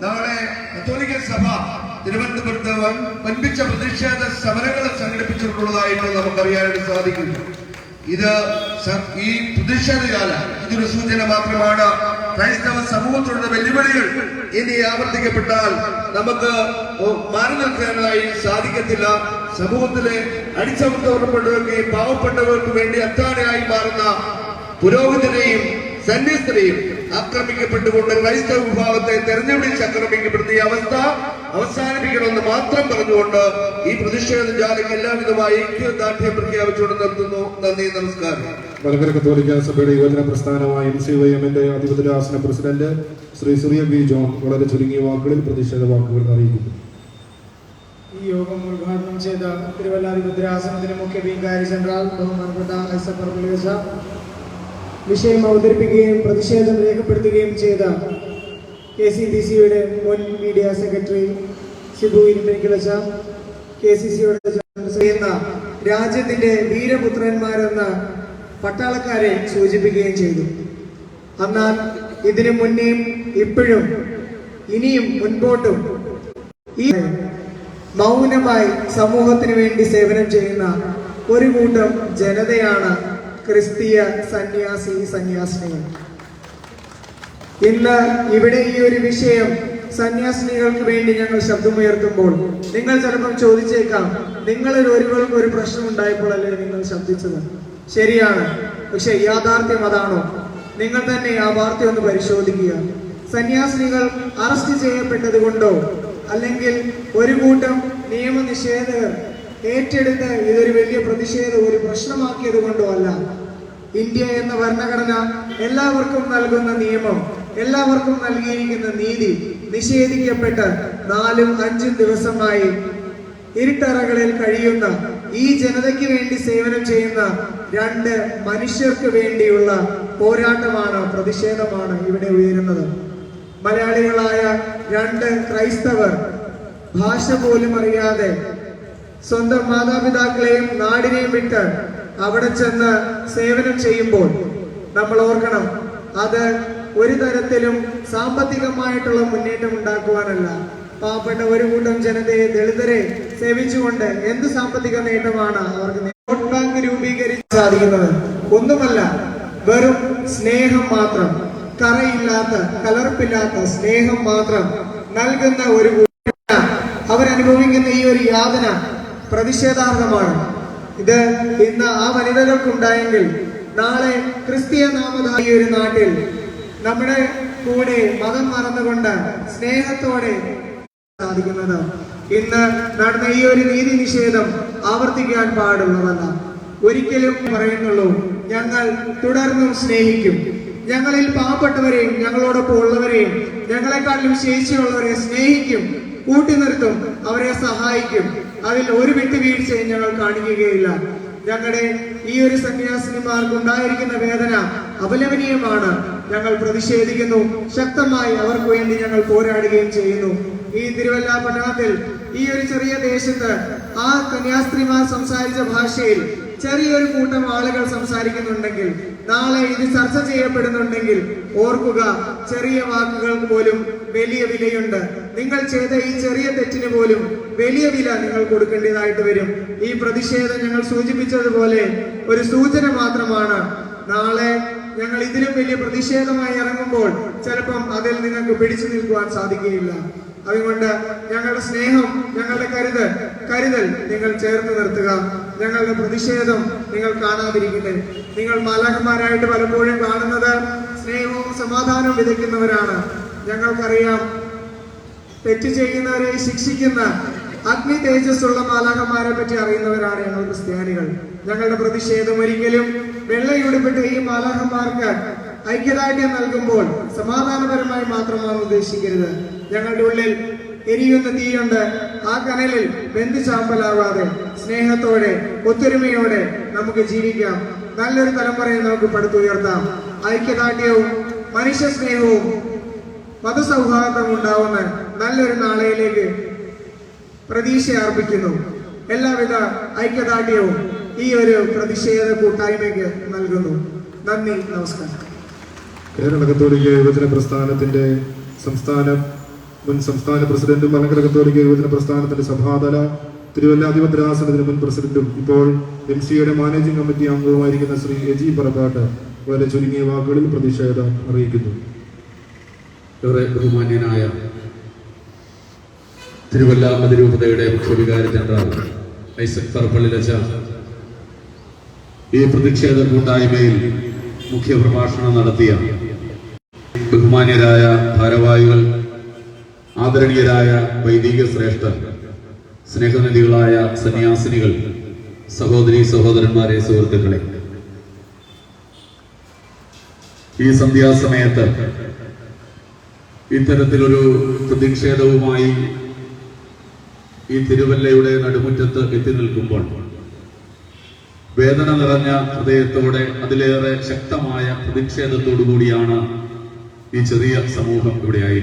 നാളെ കത്തോലിക്ക സഭ തിരുവനന്തപുരത്ത് വൻപിച്ച പ്രതിഷേധ സമരങ്ങൾ സംഘടിപ്പിച്ചിട്ടുള്ളതായിട്ട് നമുക്കറിയാനായിട്ട് സാധിക്കുന്നു. ഇത് ഈ പ്രതിഷേധകാല ഇതൊരു സൂചന മാത്രമാണ്. ക്രൈസ്തവ സമൂഹത്തിലുള്ള വെല്ലുവിളികൾ ഇനി ആവർത്തിക്കപ്പെട്ടാൽ നമുക്ക് മാറി നിൽക്കാനായി സാധിക്കത്തില്ല. സമൂഹത്തിലെ അടിച്ചമർത്തപ്പെട്ടവർക്കും പാവപ്പെട്ടവർക്ക് വേണ്ടി അത്താണിയായി മാറുന്ന പുരോഹിതരെയും സന്യസ്തരെയും ആക്രമിക്കപ്പെട്ടുകൊണ്ട് ക്രൈസ്തവ വിഭാഗത്തെ തെരഞ്ഞെടുപ്പിച്ച് ആക്രമിക്കപ്പെടുന്ന ഈ അവസ്ഥ അവസാനിപ്പിക്കണമെന്ന് മാത്രം പറഞ്ഞുകൊണ്ട് ഈ പ്രതിഷേധ ജാലയ്ക്ക് എല്ലാവിധമായ ഐക്യദാർഢ്യം പ്രഖ്യാപിച്ചുകൊണ്ട് നിർത്തുന്നു. നന്ദി, നമസ്കാരം. മലങ്കര കത്തോലിക്ക സഭയുടെ യുവജന പ്രസ്ഥാനമായ MCYM-ന്റെ അധിപതരാസന president Shri Siriya V John വളരെ ചുരുങ്ങിയ വാക്കുകളിൽ പ്രതിഷേധ വാക്കുകൾ അറിയിക്കുന്നു. ഈ യോഗം ഉദ്ഘാടനം ചെയ്ത തിരുവല്ല അധിപതരാസനത്തിന് മുഖ്യ വികാരി ജനറൽ ബഹുമാനപ്പെട്ട ഐസക് പർപ്പിളിയച്ച, വിഷയം അവതരിപ്പിക്കുകയും പ്രതിഷേധം രേഖപ്പെടുത്തുകയും ചെയ്ത KCBCയുടെ മുൻ മീഡിയ സെക്രട്ടറി സിബു ഇരിപ്പിനിക്കലച്ച, KCCയുടെ ചെയ്യുന്ന രാജ്യത്തിന്റെ വീരപുത്രന്മാരെന്ന പട്ടാളക്കാരെ സൂചിപ്പിക്കുകയും ചെയ്തു. എന്നാൽ ഇതിനു മുന്നേയും ഇപ്പോഴും ഇനിയും മുൻപോട്ടും ഈ മൗനമായി സമൂഹത്തിന് വേണ്ടി സേവനം ചെയ്യുന്ന ഒരു കൂട്ടം ജനതയാണ് ക്രിസ്തീയ സന്യാസിനികൾ. ഇന്ന് ഇവിടെ ഈ ഒരു വിഷയം സന്യാസിനികൾക്ക് വേണ്ടി ഞങ്ങൾ ശബ്ദമുയർത്തുമ്പോൾ നിങ്ങൾ ചിലപ്പോൾ ചോദിച്ചേക്കാം, നിങ്ങളിൽ ഒരുവർക്ക് ഒരു പ്രശ്നം ഉണ്ടായപ്പോഴല്ലേ നിങ്ങൾ ശബ്ദിച്ചത്? ശരിയാണ്, പക്ഷെ യാഥാർത്ഥ്യം അതാണോ? നിങ്ങൾ തന്നെ ആ വാർത്ത ഒന്ന് പരിശോധിക്കുക. സന്യാസിനികൾ അറസ്റ്റ് ചെയ്യപ്പെട്ടത് കൊണ്ടോ അല്ലെങ്കിൽ ഒരു കൂട്ടം നിയമനിഷേധകർ ഏറ്റെടുത്ത് ഇതൊരു വലിയ പ്രതിഷേധം ഒരു പ്രശ്നമാക്കിയത് കൊണ്ടോ അല്ല. ഇന്ത്യ എന്ന ഭരണഘടന എല്ലാവർക്കും നൽകുന്ന നിയമം, എല്ലാവർക്കും നൽകിയിരിക്കുന്ന നീതി നിഷേധിക്കപ്പെട്ട് 4-5 ദിവസമായി ഇരുട്ടറകളിൽ കഴിയുന്ന ഈ ജനതയ്ക്ക് വേണ്ടി സേവനം ചെയ്യുന്ന രണ്ട് മനുഷ്യർക്ക് വേണ്ടിയുള്ള പോരാട്ടമാണ്, പ്രതിഷേധമാണ് ഇവിടെ ഉയരുന്നത്. മലയാളികളായ രണ്ട് ക്രൈസ്തവർ ഭാഷ പോലും അറിയാതെ സ്വന്തം മാതാപിതാക്കളെയും നാടിനെയും വിട്ട് അവിടെ ചെന്ന് സേവനം ചെയ്യുമ്പോൾ നമ്മൾ ഓർക്കണം, അത് ഒരു തരത്തിലും സാമ്പത്തികമായിട്ടുള്ള മുന്നേറ്റം ഉണ്ടാക്കുവാനല്ല. പാവപ്പെട്ട ഒരു കൂട്ടം ജനതയെ, ദളിതരെ സേവിച്ചുകൊണ്ട് എന്ത് സാമ്പത്തിക നേട്ടമാണ് അവർക്ക് വോട്ട് ബാങ്ക് രൂപീകരിച്ച് സാധിക്കുന്നത്? ഒന്നുമല്ല, വെറും സ്നേഹം മാത്രം, കറയില്ലാത്ത കലർപ്പില്ലാത്ത സ്നേഹം മാത്രം നൽകുന്ന ഒരു അവരനുഭവിക്കുന്ന ഈ ഒരു യാതന പ്രതിഷേധാർഹമാണ്. ഇത് ഇന്ന് ആ വനിതകൾക്കുണ്ടായെങ്കിൽ നാളെ ക്രിസ്തീയ നാമധാരി ഒരു നാട്ടിൽ നമ്മുടെ കൂടെ മതം മറന്നുകൊണ്ട് സ്നേഹത്തോടെ സാധിക്കുന്നത്. ഇന്ന് നടന്ന ഈ ഒരു നീതി നിഷേധം ആവർത്തിക്കാൻ പാടുള്ളതല്ല. ഒരിക്കലും പറയുന്നുള്ളൂ, ഞങ്ങൾ തുടർന്നും സ്നേഹിക്കും. ഞങ്ങളിൽ പാവപ്പെട്ടവരെയും ഞങ്ങളോടൊപ്പം ഉള്ളവരെയും ഞങ്ങളെക്കാട്ടിലും ശേഷിയുള്ളവരെ സ്നേഹിക്കും, കൂട്ടി നിർത്തും, അവരെ സഹായിക്കും. അതിൽ ഒരു വിട്ടുവീഴ്ചയും ഞങ്ങൾ കാണിക്കുകയില്ല. ഞങ്ങളുടെ ഈ ഒരു സന്യാസിനിമാർക്ക് ഉണ്ടായിരിക്കുന്ന വേദന അപലപനീയമാണ്. ഞങ്ങൾ പ്രതിഷേധിക്കുന്നു, ശക്തമായി അവർക്ക് വേണ്ടി ഞങ്ങൾ പോരാടുകയും ചെയ്യുന്നു. ഈ തിരുവല്ല പട്ടണത്തിൽ ഈ ഒരു ചെറിയ ദേശത്ത് ആ കന്യാസ്ത്രീമാർ സംസാരിച്ച ഭാഷയിൽ ചെറിയൊരു കൂട്ടം ആളുകൾ സംസാരിക്കുന്നുണ്ടെങ്കിൽ, നാളെ ഇത് ചർച്ച ചെയ്യപ്പെടുന്നുണ്ടെങ്കിൽ ഓർക്കുക, ചെറിയ വാക്കുകൾക്ക് പോലും വലിയ വിലയുണ്ട്. നിങ്ങൾ ചെയ്ത ഈ ചെറിയ തെറ്റിന് പോലും വലിയ വില നിങ്ങൾ കൊടുക്കേണ്ടതായിട്ട് വരും. ഈ പ്രതിഷേധം ഞങ്ങൾ സൂചിപ്പിച്ചതുപോലെ ഒരു സൂചന മാത്രമാണ്. നാളെ ഞങ്ങൾ ഇതിലും വലിയ പ്രതിഷേധമായി ഇറങ്ങുമ്പോൾ ചിലപ്പം അതിൽ നിങ്ങൾക്ക് പിടിച്ചു നിൽക്കുവാൻ സാധിക്കുകയില്ല. അതുകൊണ്ട് ഞങ്ങളുടെ സ്നേഹം, ഞങ്ങളുടെ കരുതൽ നിങ്ങൾ ചേർത്ത് നിർത്തുക. ഞങ്ങളുടെ പ്രതിഷേധം നിങ്ങൾ കാണാതിരിക്കട്ടെ. നിങ്ങൾ മാലാഖമാരായിട്ട് പലപ്പോഴും കാണുന്നത് സ്നേഹവും സമാധാനവും വിതയ്ക്കുന്നവരാണ്. ഞങ്ങൾക്കറിയാം, തെറ്റ് ചെയ്യുന്നവരെ ശിക്ഷിക്കുന്ന അഗ്നി തേജസ്സുള്ള മാലാഖമാരെ പറ്റി അറിയുന്നവരാണ് ഞങ്ങൾ ക്രിസ്ത്യാനികൾ. ഞങ്ങളുടെ പ്രതിഷേധം ഒരിക്കലും വെള്ളയുടുപ്പിട്ട് ഈ മാലാഖമാർക്ക് ഐക്യദാർഢ്യം നൽകുമ്പോൾ സമാധാനപരമായി മാത്രമാണ് ഉദ്ദേശിക്കരുത്. ഞങ്ങളുടെ ഉള്ളിൽ എരിയുന്ന തീയുണ്ട്. ആ കനലിൽ വെന്തു ചാമ്പലാവാതെ സ്നേഹത്തോടെ ഒത്തൊരുമയോടെ നമുക്ക് ജീവിക്കാം. നല്ലൊരു തലമുറയെ നമുക്ക് പടുത്തുയർത്താം. ഐക്യദാർഢ്യവും മനുഷ്യ സ്നേഹവും മതസൗഹാർദ്ദം ഉണ്ടാവുന്ന നല്ലൊരു നാളെയിലേക്ക് പ്രതീക്ഷ അർപ്പിക്കുന്നു. എല്ലാവിധ ഐക്യദാർഢ്യവും ഈ ഒരു പ്രതിഷേധ കൂട്ടായ്മയ്ക്ക് നൽകുന്നു. നന്ദി, നമസ്കാരം. കേരള കത്തോലിക്ക യുവജന പ്രസ്ഥാനത്തിന്റെ മുൻ സംസ്ഥാന പ്രസിഡന്റും മലങ്കര കത്തോലിക്ക യുവജന പ്രസ്ഥാനത്തിന്റെ സഭാതല തിരുവല്ല അതിഭദ്രാസനത്തിന് മുൻ പ്രസിഡന്റും ഇപ്പോൾ എംസിയുടെ മാനേജിംഗ് കമ്മിറ്റി അംഗവുമായിരിക്കുന്ന ശ്രീ എജി പറപ്പാട്ട് വളരെ ചുരുങ്ങിയ വാക്കുകളിൽ പ്രതിഷേധം അറിയിക്കുന്നു. ഏറെ ബഹുമാന്യനായ തിരുവല്ല അതിരൂപതയുടെ മുഖ്യവികാരി ജനറൽ ഐസക് പറപ്പള്ളിലച്ച ഈ പ്രതിഷേധ കൂട്ടായ്മയിൽ മുഖ്യപ്രഭാഷണം നടത്തിയ ബഹുമാന്യരായ ഭാരവാഹികൾ, ആദരണീയരായ വൈദിക ശ്രേഷ്ഠർ, സ്നേഹനിധികളായ സന്യാസിനികൾ, സഹോദരീ സഹോദരന്മാരെ, സുഹൃത്തുക്കളെ, ഈ സന്ധ്യാസമയത്ത് ഇത്തരത്തിലൊരു പ്രതിഷേധവുമായി ഈ തിരുവല്ലയുടെ നടുമുറ്റത്ത് എത്തി നിൽക്കുമ്പോൾ വേദന നിറഞ്ഞ ഹൃദയത്തോടെ, അതിലേറെ ശക്തമായ പ്രതിഷേധത്തോടു കൂടിയാണ് ഈ ചെറിയ സമൂഹം ഇവിടെയായിരിക്കും.